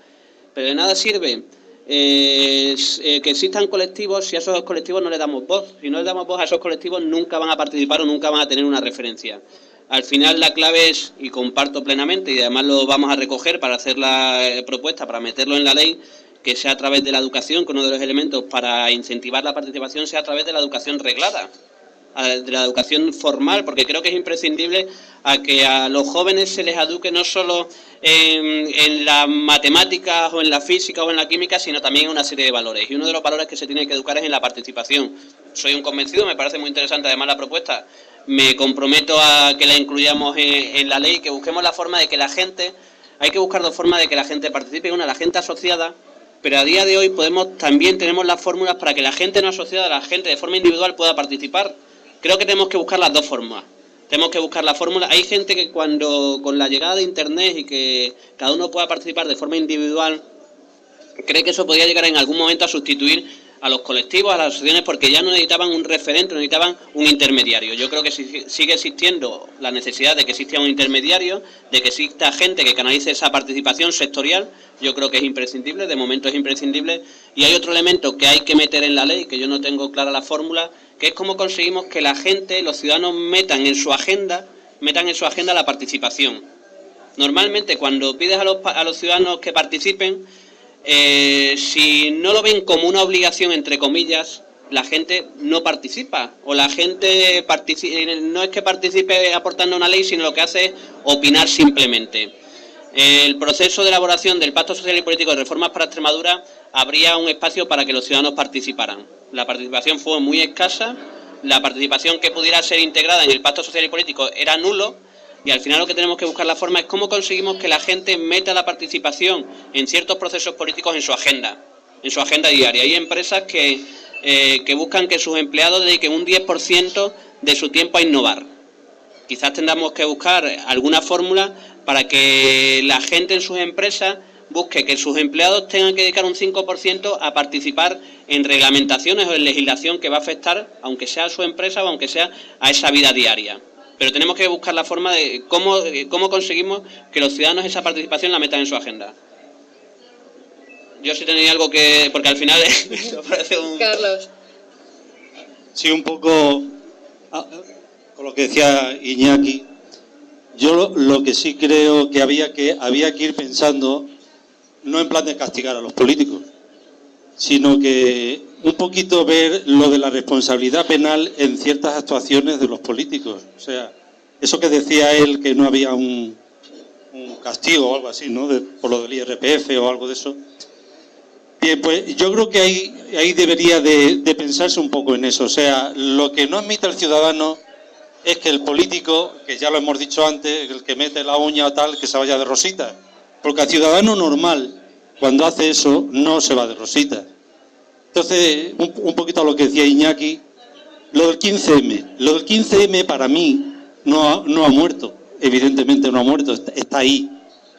pero de nada sirve que existan colectivos si a esos colectivos no les damos voz. Si no les damos voz a esos colectivos nunca van a participar o nunca van a tener una referencia. Al final la clave es, y comparto plenamente, y además lo vamos a recoger para hacer la propuesta, para meterlo en la ley, que sea a través de la educación, que uno de los elementos para incentivar la participación sea a través de la educación reglada, de la educación formal, porque creo que es imprescindible a que a los jóvenes se les eduque no solo en las matemáticas o en la física o en la química, sino también en una serie de valores. Y uno de los valores que se tiene que educar es en la participación. Soy un convencido, me parece muy interesante además la propuesta. Me comprometo a que la incluyamos en la ley, que busquemos la forma de que la gente, hay que buscar dos formas de que la gente participe. Una, la gente asociada, pero a día de hoy también tenemos las fórmulas para que la gente no asociada, la gente de forma individual pueda participar. Creo que tenemos que buscar las dos formas. Tenemos que buscar la fórmula. Hay gente que cuando con la llegada de Internet y que cada uno pueda participar de forma individual, cree que eso podría llegar en algún momento a sustituir a los colectivos, a las asociaciones, porque ya no necesitaban un referente, no necesitaban un intermediario. Yo creo que sigue existiendo la necesidad de que exista un intermediario, de que exista gente que canalice esa participación sectorial. Yo creo que es imprescindible, de momento es imprescindible. Y hay otro elemento que hay que meter en la ley, que yo no tengo clara la fórmula, que es cómo conseguimos que la gente, los ciudadanos, metan en su agenda la participación. Normalmente cuando pides a los ciudadanos que participen, si no lo ven como una obligación, entre comillas, la gente no participa. O la gente no es que participe aportando una ley, sino lo que hace es opinar simplemente. El proceso de elaboración del Pacto Social y Político de Reformas para Extremadura habría un espacio para que los ciudadanos participaran. La participación fue muy escasa, la participación que pudiera ser integrada en el Pacto Social y Político era nulo, y al final lo que tenemos que buscar la forma es cómo conseguimos que la gente meta la participación en ciertos procesos políticos en su agenda diaria. Hay empresas que buscan que sus empleados dediquen un 10% de su tiempo a innovar. Quizás tendamos que buscar alguna fórmula para que la gente en sus empresas busque que sus empleados tengan que dedicar un 5% a participar en reglamentaciones o en legislación que va a afectar, aunque sea a su empresa o aunque sea a esa vida diaria. Pero tenemos que buscar la forma de cómo conseguimos que los ciudadanos esa participación la metan en su agenda. Yo sí tenía algo que... porque al final me parece un... Carlos. Sí, un poco con lo que decía Iñaki. Yo lo que sí creo que había que ir pensando, no en plan de castigar a los políticos, sino que un poquito ver lo de la responsabilidad penal en ciertas actuaciones de los políticos. O sea, eso que decía él, que no había un castigo o algo así, ¿no? Por lo del IRPF o algo de eso. Bien, pues yo creo que ahí debería de pensarse un poco en eso. O sea, lo que no admite el ciudadano es que el político, que ya lo hemos dicho antes, el que mete la uña o tal, que se vaya de rosita. Porque al ciudadano normal, cuando hace eso, no se va de rosita. Entonces, un poquito a lo que decía Iñaki, lo del 15M. Lo del 15M para mí no ha muerto, evidentemente no ha muerto, está ahí.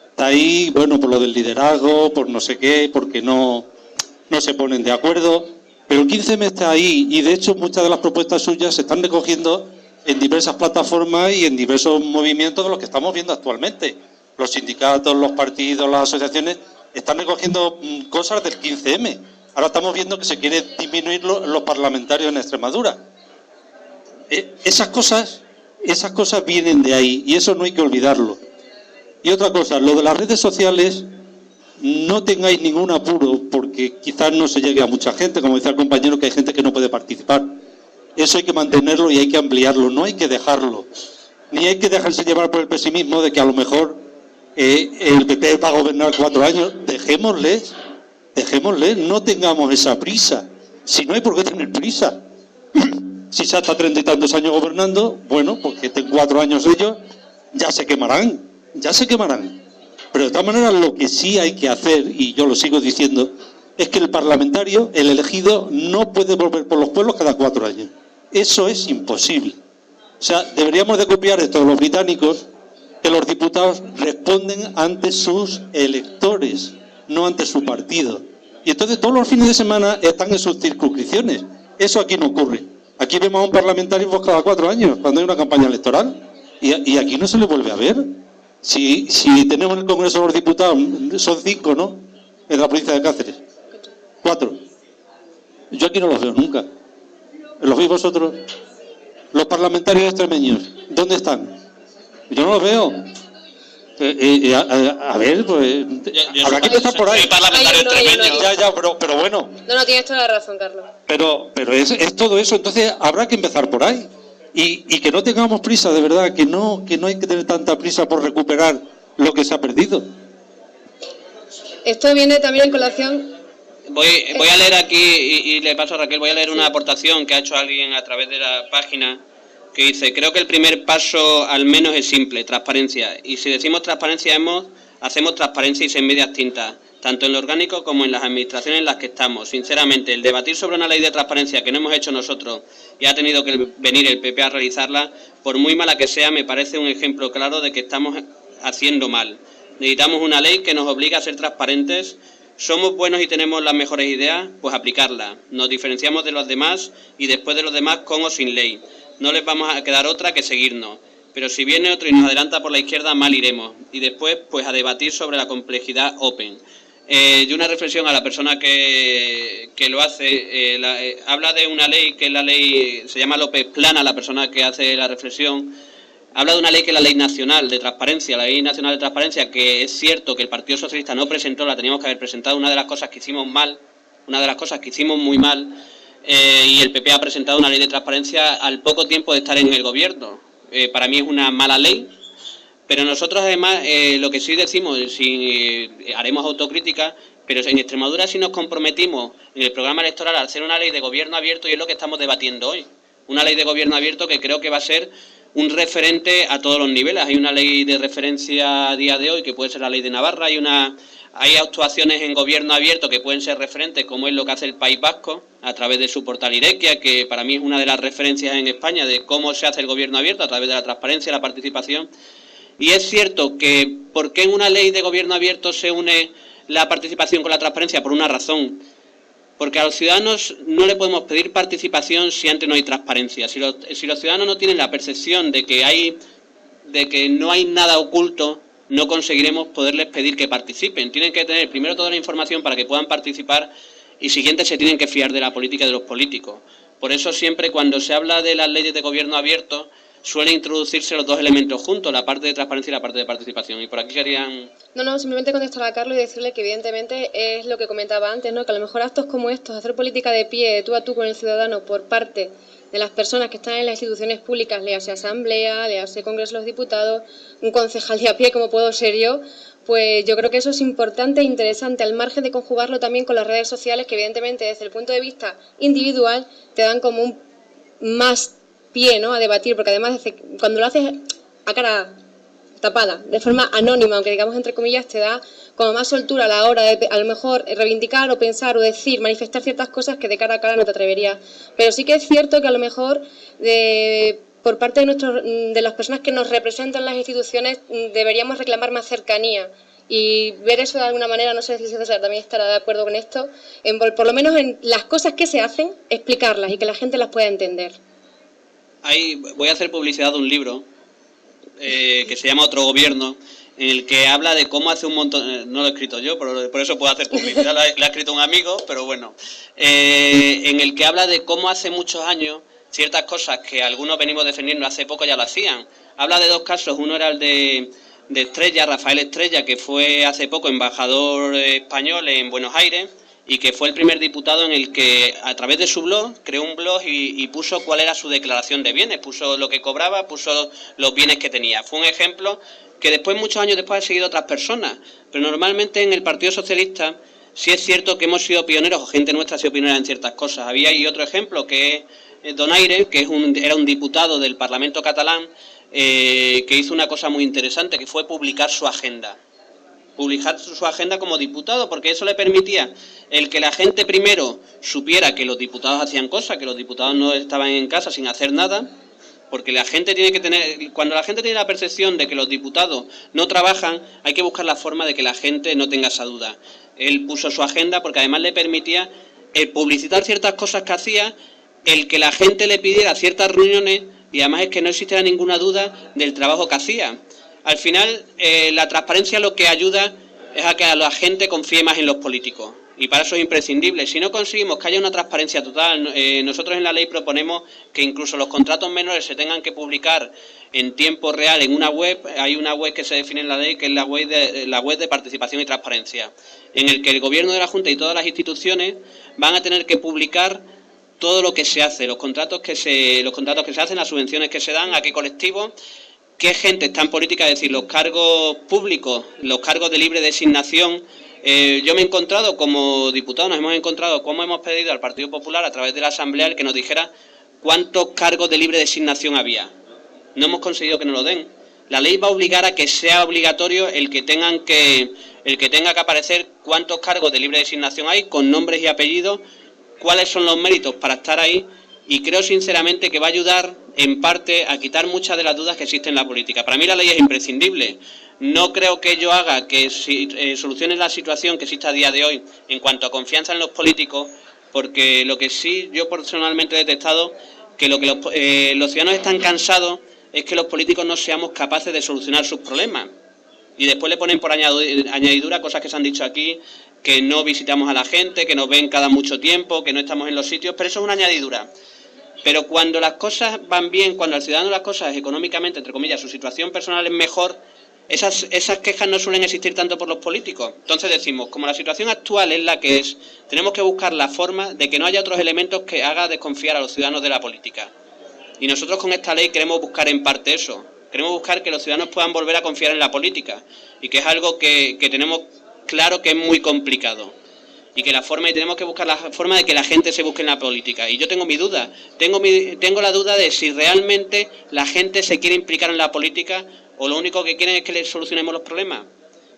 Está ahí, bueno, por lo del liderazgo, por no sé qué, porque no se ponen de acuerdo. Pero el 15M está ahí y de hecho muchas de las propuestas suyas se están recogiendo en diversas plataformas y en diversos movimientos de los que estamos viendo actualmente. Los sindicatos, los partidos, las asociaciones están recogiendo cosas del 15M. Ahora estamos viendo que se quiere disminuir los parlamentarios en Extremadura. Esas cosas vienen de ahí y eso no hay que olvidarlo. Y otra cosa, lo de las redes sociales, no tengáis ningún apuro, porque quizás no se llegue a mucha gente, como decía el compañero, que hay gente que no puede participar. Eso hay que mantenerlo y hay que ampliarlo, no hay que dejarlo. Ni hay que dejarse llevar por el pesimismo de que a lo mejor el PP va a gobernar 4 años. Dejémosles, no tengamos esa prisa. Si no hay por qué tener prisa. Si se hasta 30 y tantos años gobernando, bueno, pues que estén 4 años ellos, ya se quemarán. Pero de todas maneras lo que sí hay que hacer, y yo lo sigo diciendo, es que el parlamentario, el elegido, no puede volver por los pueblos cada 4 años. Eso es imposible. O sea, deberíamos de copiar esto de los británicos, que los diputados responden ante sus electores, no ante su partido. Y entonces todos los fines de semana están en sus circunscripciones. Eso aquí no ocurre. Aquí vemos a un parlamentario pues, cada 4 años, cuando hay una campaña electoral. Y aquí no se le vuelve a ver. Si tenemos en el Congreso de los Diputados, son 5, ¿no? En la provincia de Cáceres. 4. Yo aquí no los veo nunca. ¿Los veis vosotros? Los parlamentarios extremeños, ¿dónde están? Yo no los veo. A ver, pues habrá que empezar por ahí. Parlamentario extremeño. Ya, pero bueno. No, tienes toda la razón, Carlos. Pero es todo eso, entonces habrá que empezar por ahí. Y que no tengamos prisa, de verdad, que no hay que tener tanta prisa por recuperar lo que se ha perdido. Esto viene también en colación. Voy a leer aquí, y le paso a Raquel, voy a leer una aportación que ha hecho alguien a través de la página, que dice: creo que el primer paso al menos es simple, transparencia. Y si decimos transparencia, hacemos transparencia y sin medias tintas, tanto en lo orgánico como en las administraciones en las que estamos. Sinceramente, el debatir sobre una ley de transparencia que no hemos hecho nosotros y ha tenido que venir el PP a realizarla, por muy mala que sea, me parece un ejemplo claro de que estamos haciendo mal. Necesitamos una ley que nos obligue a ser transparentes. ¿Somos buenos y tenemos las mejores ideas? Pues aplicarlas. Nos diferenciamos de los demás y después de los demás con o sin ley. No les vamos a quedar otra que seguirnos. Pero si viene otro y nos adelanta por la izquierda, mal iremos. Y después, pues a debatir sobre la complejidad open. Y una reflexión a la persona que lo hace. Habla de una ley que es la ley, se llama López Plana, la persona que hace la reflexión. Habla de una ley que es la Ley Nacional de Transparencia, la Ley Nacional de Transparencia, que es cierto que el Partido Socialista no presentó, la teníamos que haber presentado, una de las cosas que hicimos muy mal, y el PP ha presentado una ley de transparencia al poco tiempo de estar en el gobierno. Para mí es una mala ley, pero nosotros además lo que sí decimos, haremos autocrítica, pero en Extremadura sí nos comprometimos en el programa electoral a hacer una ley de gobierno abierto, y es lo que estamos debatiendo hoy. Una ley de gobierno abierto que creo que va a ser un referente a todos los niveles. Hay una ley de referencia a día de hoy que puede ser la ley de Navarra, hay actuaciones en gobierno abierto que pueden ser referentes, como es lo que hace el País Vasco a través de su portal Irekia, que para mí es una de las referencias en España de cómo se hace el gobierno abierto a través de la transparencia y la participación. Y es cierto que ¿por qué en una ley de gobierno abierto se une la participación con la transparencia? Por una razón. Porque a los ciudadanos no le podemos pedir participación si antes no hay transparencia. Si los ciudadanos no tienen la percepción de que no hay nada oculto, no conseguiremos poderles pedir que participen. Tienen que tener primero toda la información para que puedan participar, y siguiente se tienen que fiar de la política y de los políticos. Por eso siempre cuando se habla de las leyes de gobierno abierto suelen introducirse los dos elementos juntos, la parte de transparencia y la parte de participación. Y por aquí querían... No, simplemente contestar a Carlos y decirle que evidentemente es lo que comentaba antes, ¿no? Que a lo mejor actos como estos, hacer política de pie, de tú a tú con el ciudadano por parte de las personas que están en las instituciones públicas, le hace asamblea, le hace Congreso de los Diputados, un concejal de a pie como puedo ser yo, pues yo creo que eso es importante e interesante, al margen de conjugarlo también con las redes sociales, que evidentemente desde el punto de vista individual te dan como un más pie, ¿no?, a debatir, porque además cuando lo haces a cara tapada, de forma anónima, aunque digamos entre comillas, te da como más soltura a la hora de a lo mejor reivindicar o pensar o decir, manifestar ciertas cosas que de cara a cara no te atreverías. Pero sí que es cierto que a lo mejor por parte de las personas que nos representan las instituciones deberíamos reclamar más cercanía y ver eso de alguna manera. No sé si César también estará de acuerdo con esto, por lo menos en las cosas que se hacen, explicarlas y que la gente las pueda entender. Voy a hacer publicidad de un libro que se llama Otro Gobierno, en el que habla de cómo hace un montón... No lo he escrito yo, pero por eso puedo hacer publicidad, lo ha escrito un amigo, pero bueno. En el que habla de cómo hace muchos años ciertas cosas que algunos venimos defendiendo hace poco ya lo hacían. Habla de dos casos, uno era el de de Estrella, Rafael Estrella, que fue hace poco embajador español en Buenos Aires y que fue el primer diputado en el que a través de su blog creó un blog y puso cuál era su declaración de bienes, puso lo que cobraba, puso los bienes que tenía. Fue un ejemplo que después, muchos años después, ha seguido otras personas, pero normalmente en el Partido Socialista sí es cierto que hemos sido pioneros, o gente nuestra ha sido pionera en ciertas cosas. Había ahí otro ejemplo que es Donaire, que era un diputado del Parlamento catalán, que hizo una cosa muy interesante, que fue publicar su agenda como diputado, porque eso le permitía el que la gente primero supiera que los diputados hacían cosas, que los diputados no estaban en casa sin hacer nada, porque la gente tiene que tener, cuando la gente tiene la percepción de que los diputados no trabajan, hay que buscar la forma de que la gente no tenga esa duda. Él puso su agenda porque además le permitía publicitar ciertas cosas que hacía, el que la gente le pidiera ciertas reuniones y además es que no existiera ninguna duda del trabajo que hacía. Al final, la transparencia lo que ayuda es a que a la gente confíe más en los políticos y para eso es imprescindible. Si no conseguimos que haya una transparencia total, nosotros en la ley proponemos que incluso los contratos menores se tengan que publicar en tiempo real en una web. Hay una web que se define en la ley, que es la web de participación y transparencia, en el que el Gobierno de la Junta y todas las instituciones van a tener que publicar todo lo que se hace, los contratos que se hacen, las subvenciones que se dan, a qué colectivos, qué gente está en política, es decir, los cargos públicos, los cargos de libre designación. Yo me he encontrado como diputado, nos hemos encontrado cómo hemos pedido al Partido Popular a través de la Asamblea el que nos dijera cuántos cargos de libre designación había. No hemos conseguido que nos lo den. La ley va a obligar a que sea obligatorio el que tenga que aparecer cuántos cargos de libre designación hay, con nombres y apellidos, cuáles son los méritos para estar ahí, y creo sinceramente que va a ayudar en parte a quitar muchas de las dudas que existen en la política. Para mí la ley es imprescindible. No creo que ello haga que solucione la situación que existe a día de hoy en cuanto a confianza en los políticos, porque lo que sí yo personalmente he detectado, que lo que los ciudadanos están cansados es que los políticos no seamos capaces de solucionar sus problemas. Y después le ponen por añadidura cosas que se han dicho aquí, que no visitamos a la gente, que nos ven cada mucho tiempo, que no estamos en los sitios, pero eso es una añadidura. Pero cuando las cosas van bien, cuando al ciudadano las cosas económicamente, entre comillas, su situación personal es mejor, esas quejas no suelen existir tanto por los políticos. Entonces decimos, como la situación actual es la que es, tenemos que buscar la forma de que no haya otros elementos que haga desconfiar a los ciudadanos de la política. Y nosotros con esta ley queremos buscar en parte eso. Queremos buscar que los ciudadanos puedan volver a confiar en la política. Y que es algo que tenemos claro que es muy complicado. Y tenemos que buscar la forma de que la gente se busque en la política. Y yo tengo mi duda. Tengo la duda de si realmente la gente se quiere implicar en la política o lo único que quieren es que les solucionemos los problemas.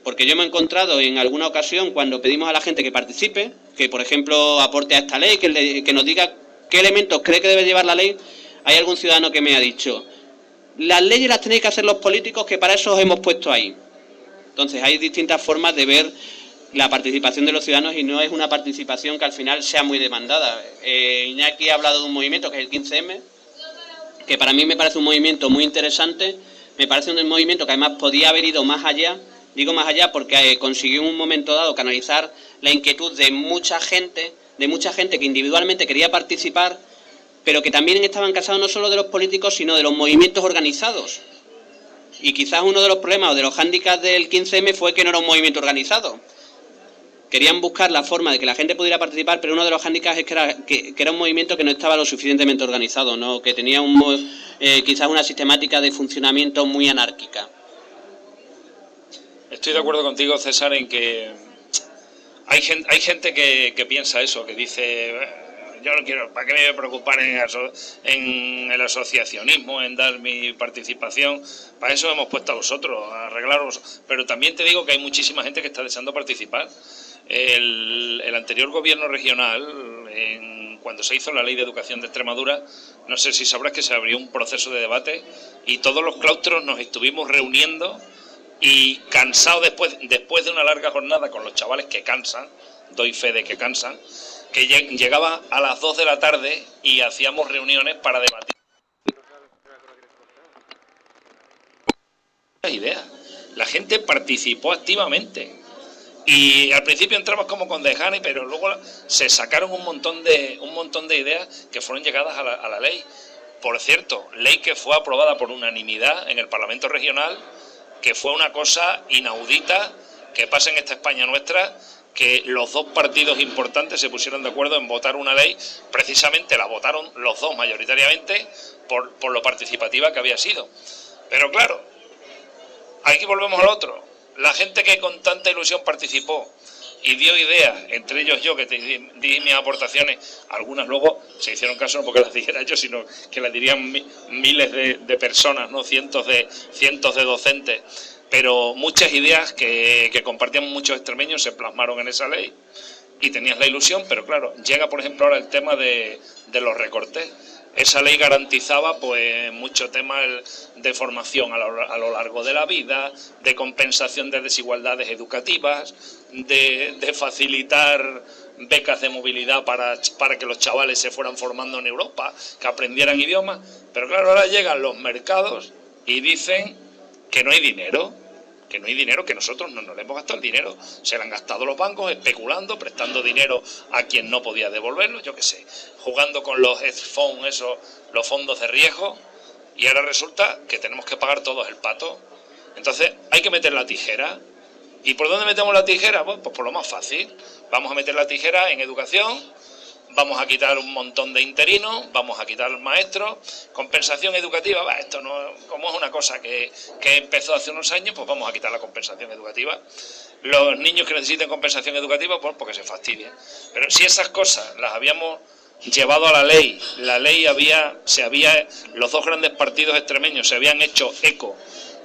Porque yo me he encontrado en alguna ocasión cuando pedimos a la gente que participe, que por ejemplo aporte a esta ley, que nos diga qué elementos cree que debe llevar la ley. Hay algún ciudadano que me ha dicho, las leyes las tenéis que hacer los políticos, que para eso os hemos puesto ahí. Entonces hay distintas formas de ver la participación de los ciudadanos y no es una participación que al final sea muy demandada. Iñaki ha hablado de un movimiento que es el 15M, que para mí me parece un movimiento muy interesante, me parece un movimiento que además podía haber ido más allá, digo más allá porque consiguió en un momento dado canalizar la inquietud de mucha gente que individualmente quería participar, pero que también estaban cansados no solo de los políticos, sino de los movimientos organizados. Y quizás uno de los problemas o de los hándicaps del 15M fue que no era un movimiento organizado. Querían buscar la forma de que la gente pudiera participar, pero uno de los hándicaps es que era un movimiento que no estaba lo suficientemente organizado, ¿no? Que tenía quizás una sistemática de funcionamiento muy anárquica. Estoy de acuerdo contigo, César, en que hay gente que piensa eso, que dice, yo no quiero, ¿para qué me voy a preocupar en el asociacionismo, en dar mi participación? Para eso hemos puesto a vosotros, a arreglaros. Pero también te digo que hay muchísima gente que está deseando participar. El anterior gobierno regional, cuando se hizo la Ley de Educación de Extremadura, no sé si sabrás que se abrió un proceso de debate y todos los claustros nos estuvimos reuniendo y cansados después de una larga jornada con los chavales que cansan, doy fe de que cansan, que llegaba a las 2 de la tarde y hacíamos reuniones para debatir las ideas. La gente participó activamente. Y al principio entramos como condejanes, pero luego se sacaron un montón de ideas que fueron llegadas a la ley. Por cierto, ley que fue aprobada por unanimidad en el Parlamento Regional que fue una cosa inaudita que pasa en esta España nuestra, que los dos partidos importantes se pusieron de acuerdo en votar una ley, precisamente la votaron los dos mayoritariamente por lo participativa que había sido. Pero claro, aquí volvemos al otro, la gente que con tanta ilusión participó y dio ideas, entre ellos yo que di mis aportaciones, algunas luego se hicieron caso no porque las dijera yo, sino que las dirían miles de personas, no cientos de docentes, pero muchas ideas que compartían muchos extremeños se plasmaron en esa ley y tenías la ilusión, pero claro, llega por ejemplo ahora el tema de los recortes. Esa ley garantizaba pues mucho tema de formación a lo largo de la vida, de compensación de desigualdades educativas, de facilitar becas de movilidad para que los chavales se fueran formando en Europa, que aprendieran idiomas, pero claro, ahora llegan los mercados y dicen que no hay dinero, que nosotros no nos hemos gastado el dinero, se lo han gastado los bancos especulando, prestando dinero a quien no podía devolverlo, yo qué sé, jugando con los hedge funds, los fondos de riesgo, y ahora resulta que tenemos que pagar todos el pato. Entonces hay que meter la tijera. ¿Y por dónde metemos la tijera? Pues por lo más fácil. Vamos a meter la tijera en educación, vamos a quitar un montón de interinos, vamos a quitar maestros, compensación educativa, esto no, como es una cosa que empezó hace unos años, pues vamos a quitar la compensación educativa. Los niños que necesiten compensación educativa, pues porque se fastidian. Pero si esas cosas las habíamos llevado a la ley los dos grandes partidos extremeños se habían hecho eco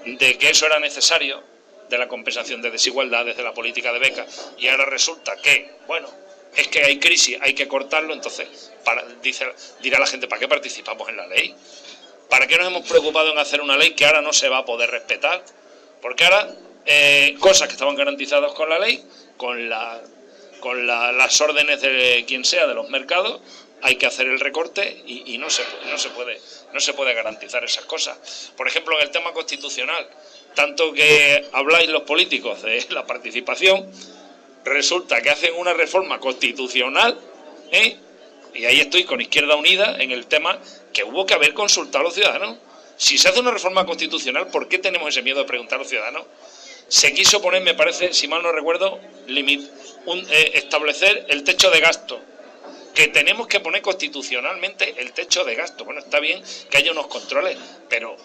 de que eso era necesario, de la compensación de desigualdades, de la política de becas, y ahora resulta que, bueno, es que hay crisis, hay que cortarlo, entonces dirá la gente, ¿para qué participamos en la ley? ¿Para qué nos hemos preocupado en hacer una ley que ahora no se va a poder respetar? Porque ahora cosas que estaban garantizadas con la ley, con las órdenes de quien sea de los mercados, hay que hacer el recorte y no se puede garantizar esas cosas. Por ejemplo, en el tema constitucional, tanto que habláis los políticos de la participación, resulta que hacen una reforma constitucional, y ahí estoy con Izquierda Unida en el tema que hubo que haber consultado a los ciudadanos. Si se hace una reforma constitucional, ¿por qué tenemos ese miedo de preguntar a los ciudadanos? Se quiso poner, me parece, si mal no recuerdo, establecer el techo de gasto, que tenemos que poner constitucionalmente el techo de gasto. Bueno, está bien que haya unos controles, pero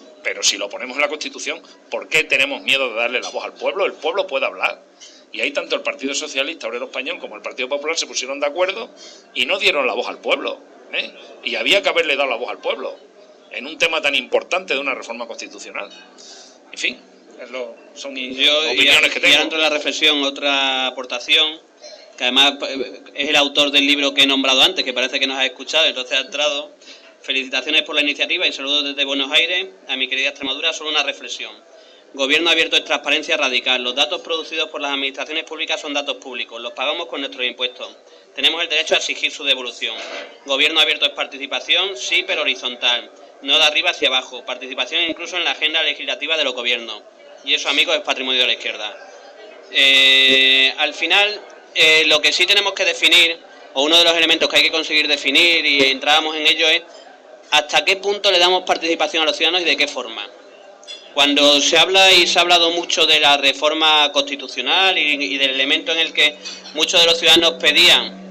si lo ponemos en la Constitución, ¿por qué tenemos miedo de darle la voz al pueblo? El pueblo puede hablar. Y ahí tanto el Partido Socialista Obrero Español como el Partido Popular se pusieron de acuerdo y no dieron la voz al pueblo, y había que haberle dado la voz al pueblo en un tema tan importante de una reforma constitucional. En fin, son opiniones que tengo. Y dentro de la reflexión, otra aportación, que además es el autor del libro que he nombrado antes, que parece que nos ha escuchado, entonces ha entrado. Felicitaciones por la iniciativa y saludos desde Buenos Aires a mi querida Extremadura. Solo una reflexión. Gobierno abierto es transparencia radical. Los datos producidos por las administraciones públicas son datos públicos. Los pagamos con nuestros impuestos. Tenemos el derecho a exigir su devolución. Gobierno abierto es participación, sí, pero horizontal. No de arriba hacia abajo. Participación incluso en la agenda legislativa de los gobiernos. Y eso, amigos, es patrimonio de la izquierda. Al final, lo que sí tenemos que definir, o uno de los elementos que hay que conseguir definir, y entrábamos en ello, es hasta qué punto le damos participación a los ciudadanos y de qué forma. Cuando se habla y se ha hablado mucho de la reforma constitucional y del elemento en el que muchos de los ciudadanos pedían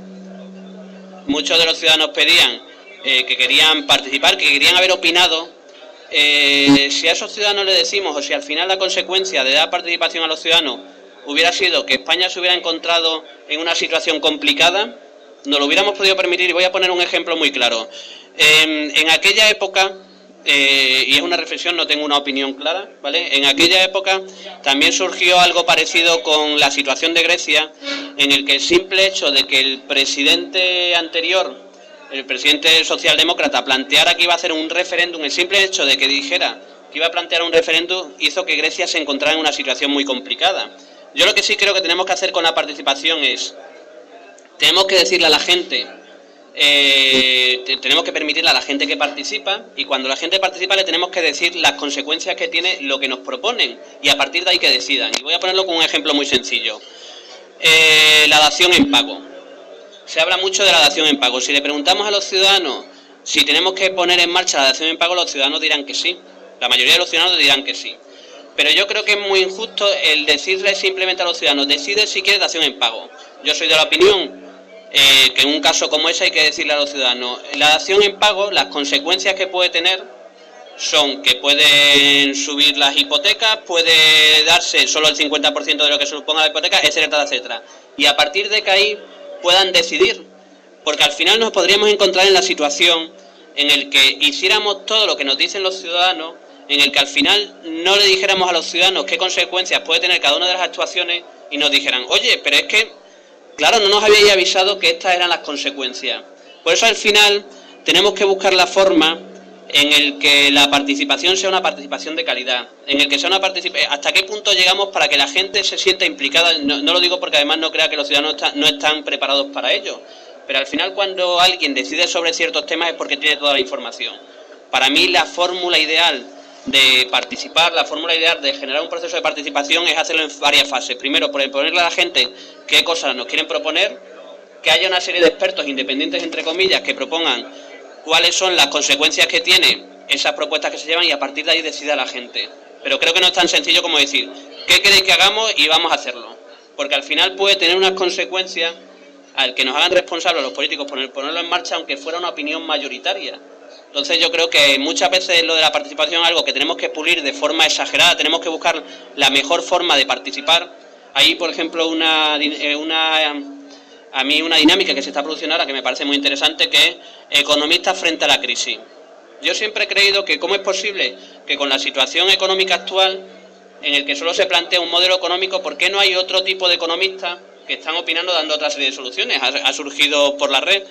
que querían participar, que querían haber opinado, si a esos ciudadanos le decimos, o si al final la consecuencia de dar participación a los ciudadanos hubiera sido que España se hubiera encontrado en una situación complicada, no lo hubiéramos podido permitir. Y voy a poner un ejemplo muy claro. En aquella época, y es una reflexión, no tengo una opinión clara, ¿vale? En aquella época también surgió algo parecido con la situación de Grecia, en el que el simple hecho de que el presidente anterior, el presidente socialdemócrata, planteara que iba a hacer un referéndum, el simple hecho de que dijera que iba a plantear un referéndum hizo que Grecia se encontrara en una situación muy complicada. Yo lo que sí creo que tenemos que hacer con la participación es, tenemos que decirle a la gente, tenemos que permitirle a la gente que participa, y cuando la gente participa le tenemos que decir las consecuencias que tiene lo que nos proponen, y a partir de ahí que decidan. Y voy a ponerlo con un ejemplo muy sencillo. La dación en pago. Se habla mucho de la dación en pago. Si le preguntamos a los ciudadanos si tenemos que poner en marcha la dación en pago, los ciudadanos dirán que sí. La mayoría de los ciudadanos dirán que sí. pero yo creo que es muy injusto el decirle simplemente a los ciudadanos, decide si quieres dación en pago. Yo soy de la opinión que en un caso como ese hay que decirle a los ciudadanos, la dación en pago, las consecuencias que puede tener son que pueden subir las hipotecas, puede darse solo el 50% de lo que suponga la hipoteca, etcétera, etcétera. Y a partir de que ahí puedan decidir, porque al final nos podríamos encontrar en la situación en el que hiciéramos todo lo que nos dicen los ciudadanos, en el que al final no le dijéramos a los ciudadanos qué consecuencias puede tener cada una de las actuaciones y nos dijeran, oye, pero es que, claro, no nos habíais avisado que estas eran las consecuencias. Por eso al final tenemos que buscar la forma en el que la participación sea una participación de calidad, en el que sea una participación, hasta qué punto llegamos para que la gente se sienta implicada. No lo digo porque además no crea que los ciudadanos no están preparados para ello, pero al final cuando alguien decide sobre ciertos temas es porque tiene toda la información. Para mí la fórmula ideal de participar, la fórmula ideal de generar un proceso de participación es hacerlo en varias fases. Primero, proponerle a la gente qué cosas nos quieren proponer, que haya una serie de expertos independientes, entre comillas, que propongan cuáles son las consecuencias que tiene esas propuestas que se llevan y a partir de ahí decida la gente. Pero creo que no es tan sencillo como decir, ¿qué queréis que hagamos? Y vamos a hacerlo. Porque al final puede tener unas consecuencias al que nos hagan responsables los políticos ponerlo en marcha, aunque fuera una opinión mayoritaria. Entonces yo creo que muchas veces lo de la participación es algo que tenemos que pulir de forma exagerada, tenemos que buscar la mejor forma de participar. Hay, por ejemplo, una dinámica que se está produciendo ahora que me parece muy interesante, que es economistas frente a la crisis. Yo siempre he creído que cómo es posible que con la situación económica actual, en el que solo se plantea un modelo económico, ¿por qué no hay otro tipo de economistas que están opinando, dando otra serie de soluciones? Ha surgido por la red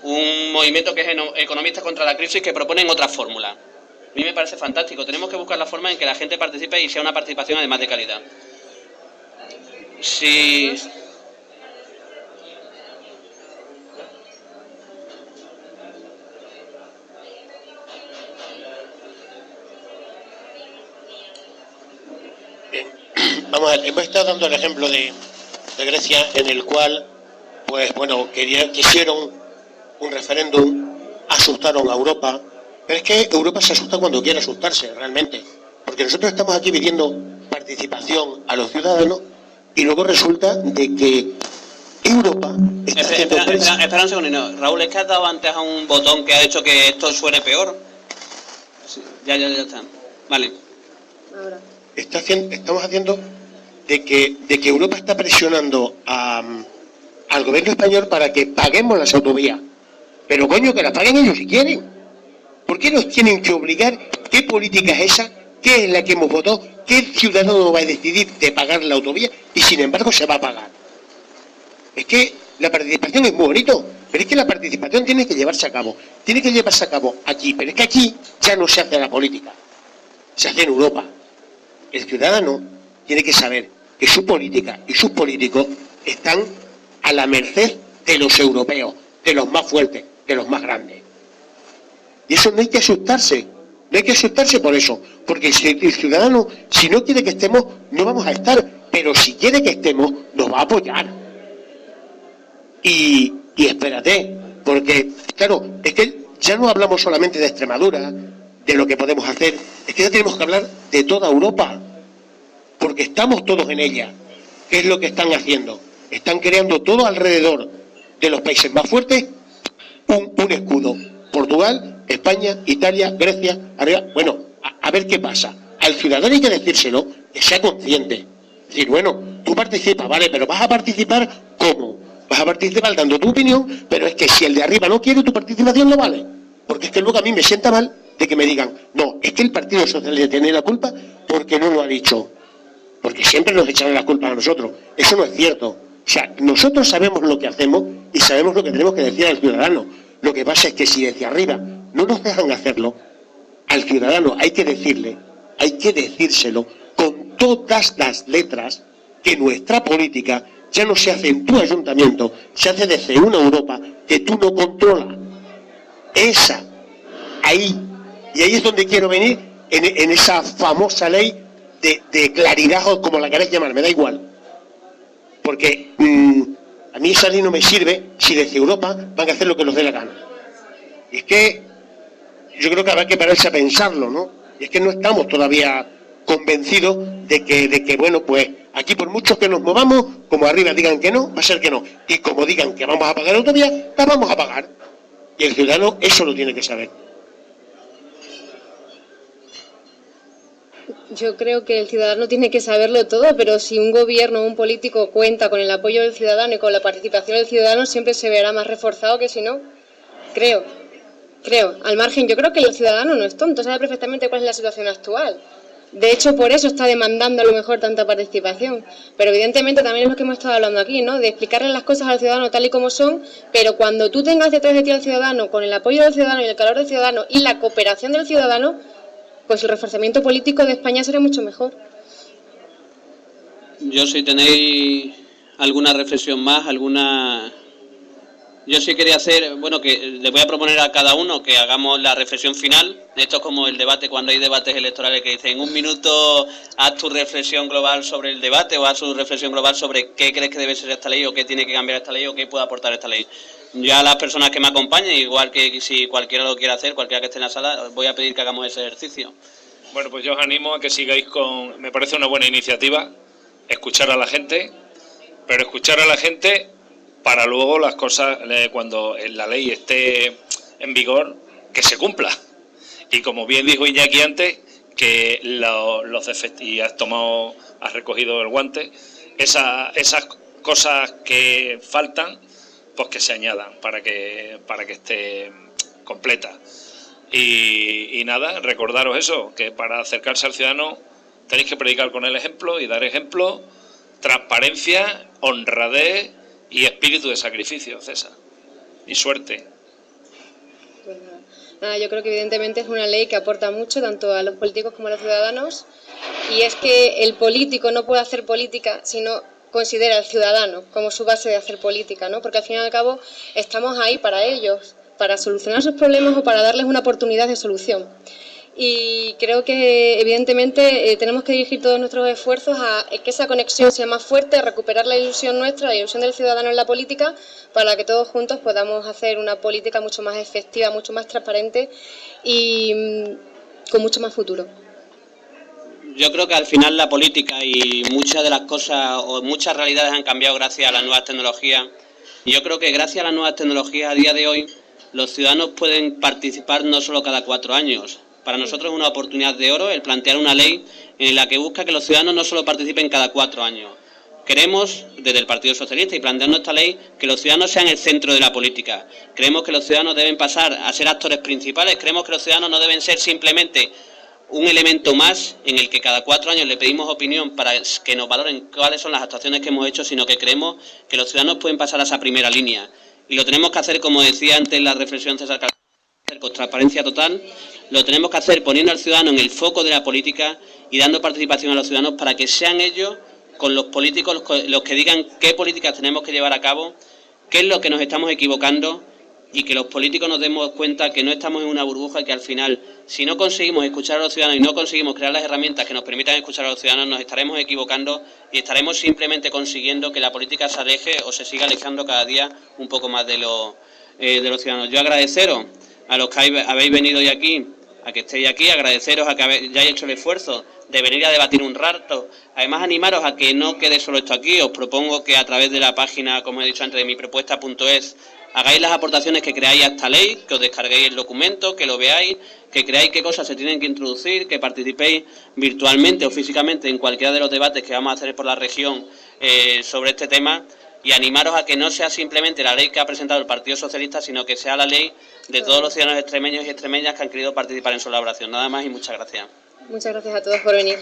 un movimiento que es Economistas contra la Crisis, que proponen otra fórmula. A mí me parece fantástico. Tenemos que buscar la forma en que la gente participe y sea una participación además de calidad. Sí. Bien. Vamos a ver, hemos estado dando el ejemplo de Grecia, en el cual, pues bueno, quisieron un referéndum, asustaron a Europa, pero es que Europa se asusta cuando quiere asustarse, realmente, porque nosotros estamos aquí pidiendo participación a los ciudadanos y luego resulta de que Europa está haciendo presa. Espera un segundo, Raúl, es que has dado antes a un botón que ha hecho que esto suene peor. Sí, ya está. Vale. Ahora. Estamos haciendo de que Europa está presionando al gobierno español para que paguemos las autovías. Pero coño, que las paguen ellos si quieren. ¿Por qué nos tienen que obligar? ¿Qué política es esa? ¿Qué es la que hemos votado? ¿Qué ciudadano va a decidir de pagar la autovía? Y sin embargo se va a pagar. Es que la participación es muy bonito, pero es que la participación tiene que llevarse a cabo. Tiene que llevarse a cabo aquí, pero es que aquí ya no se hace la política. Se hace en Europa. El ciudadano tiene que saber que su política y sus políticos están a la merced de los europeos, de los más fuertes, de los más grandes. Y eso no hay que asustarse, no hay que asustarse por eso, porque el ciudadano, si no quiere que estemos, no vamos a estar, pero si quiere que estemos, nos va a apoyar. Y espérate, porque, claro, es que ya no hablamos solamente de Extremadura, de lo que podemos hacer, es que ya tenemos que hablar de toda Europa, porque estamos todos en ella. ¿Qué es lo que están haciendo? Están creando todo alrededor de los países más fuertes un escudo. Portugal, España, Italia, Grecia, arriba. Bueno, a ver qué pasa. Al ciudadano hay que decírselo, que sea consciente. Es decir, bueno, tú participas, vale, pero vas a participar ¿cómo? Vas a participar dando tu opinión, pero es que si el de arriba no quiere, tu participación no vale. Porque es que luego a mí me sienta mal de que me digan, no, es que el Partido Socialista tiene la culpa porque no lo ha dicho. Porque siempre nos echan la culpa a nosotros. Eso no es cierto. O sea, nosotros sabemos lo que hacemos y sabemos lo que tenemos que decir al ciudadano. Lo que pasa es que si desde arriba no nos dejan hacerlo, al ciudadano hay que decirle, hay que decírselo con todas las letras, que nuestra política ya no se hace en tu ayuntamiento, se hace desde una Europa que tú no controlas. Esa, ahí, y ahí es donde quiero venir, en esa famosa ley de claridad, o como la queréis llamar, me da igual. Porque a mí esa ley no me sirve si desde Europa van a hacer lo que nos dé la gana. Y es que yo creo que habrá que pararse a pensarlo, ¿no? Y es que no estamos todavía convencidos de que, bueno, pues aquí por mucho que nos movamos, como arriba digan que no, va a ser que no. Y como digan que vamos a pagar la autovía, la vamos a pagar. Y el ciudadano eso lo tiene que saber. Yo creo que el ciudadano tiene que saberlo todo, pero si un gobierno o un político cuenta con el apoyo del ciudadano y con la participación del ciudadano, siempre se verá más reforzado que si no. Creo. Al margen, yo creo que el ciudadano no es tonto, sabe perfectamente cuál es la situación actual. De hecho, por eso está demandando a lo mejor tanta participación. Pero evidentemente también es lo que hemos estado hablando aquí, ¿no? De explicarle las cosas al ciudadano tal y como son, pero cuando tú tengas detrás de ti al ciudadano, con el apoyo del ciudadano y el calor del ciudadano y la cooperación del ciudadano, pues el reforzamiento político de España será mucho mejor. Yo, si tenéis alguna reflexión más, yo sí quería hacer, bueno, que le voy a proponer a cada uno que hagamos la reflexión final. Esto es como el debate, cuando hay debates electorales que dicen, en un minuto haz tu reflexión global sobre el debate o haz tu reflexión global sobre qué crees que debe ser esta ley o qué tiene que cambiar esta ley o qué puede aportar esta ley. Ya a las personas que me acompañen, igual que si cualquiera lo quiere hacer, cualquiera que esté en la sala, os voy a pedir que hagamos ese ejercicio. Bueno, pues yo os animo a que sigáis me parece una buena iniciativa, escuchar a la gente, pero escuchar a la gente para luego las cosas, cuando la ley esté en vigor, que se cumpla. Y como bien dijo Iñaki antes, que los defectos, y has recogido el guante, esas cosas que faltan, pues que se añadan para que esté completa. Y nada, recordaros eso, que para acercarse al ciudadano tenéis que predicar con el ejemplo y dar ejemplo, transparencia, honradez y espíritu de sacrificio, César. Y suerte. Pues nada, yo creo que evidentemente es una ley que aporta mucho tanto a los políticos como a los ciudadanos, y es que el político no puede hacer política si no considera al ciudadano como su base de hacer política, ¿no? Porque al fin y al cabo estamos ahí para ellos, para solucionar sus problemas o para darles una oportunidad de solución. Y creo que evidentemente tenemos que dirigir todos nuestros esfuerzos a que esa conexión sea más fuerte, a recuperar la ilusión nuestra, la ilusión del ciudadano en la política, para que todos juntos podamos hacer una política mucho más efectiva, mucho más transparente y con mucho más futuro. Yo creo que al final la política y muchas de las cosas o muchas realidades han cambiado gracias a las nuevas tecnologías. Y yo creo que gracias a las nuevas tecnologías a día de hoy los ciudadanos pueden participar no solo cada 4 años. Para nosotros es una oportunidad de oro el plantear una ley en la que busca que los ciudadanos no solo participen cada 4 años. Queremos, desde el Partido Socialista, y planteando esta ley, que los ciudadanos sean el centro de la política. Creemos que los ciudadanos deben pasar a ser actores principales. Creemos que los ciudadanos no deben ser simplemente un elemento más en el que cada 4 años le pedimos opinión para que nos valoren cuáles son las actuaciones que hemos hecho, sino que creemos que los ciudadanos pueden pasar a esa primera línea. Y lo tenemos que hacer, como decía antes en la reflexión César Calderón, con transparencia total. Lo tenemos que hacer poniendo al ciudadano en el foco de la política y dando participación a los ciudadanos para que sean ellos, con los políticos, los que digan qué políticas tenemos que llevar a cabo, qué es lo que nos estamos equivocando, y que los políticos nos demos cuenta que no estamos en una burbuja y que al final, si no conseguimos escuchar a los ciudadanos y no conseguimos crear las herramientas que nos permitan escuchar a los ciudadanos, nos estaremos equivocando y estaremos simplemente consiguiendo que la política se aleje o se siga alejando cada día un poco más de los ciudadanos. Yo agradeceros a los que habéis venido hoy aquí, a que estéis aquí, agradeceros a que hayáis hecho el esfuerzo de venir a debatir un rato. Además, animaros a que no quede solo esto aquí. Os propongo que a través de la página, como he dicho antes, de mipropuesta.es, hagáis las aportaciones que creáis a esta ley, que os descarguéis el documento, que lo veáis, que creáis qué cosas se tienen que introducir, que participéis virtualmente o físicamente en cualquiera de los debates que vamos a hacer por la región sobre este tema, y animaros a que no sea simplemente la ley que ha presentado el Partido Socialista, sino que sea la ley de todos los ciudadanos extremeños y extremeñas que han querido participar en su elaboración. Nada más y muchas gracias. Muchas gracias a todos por venir.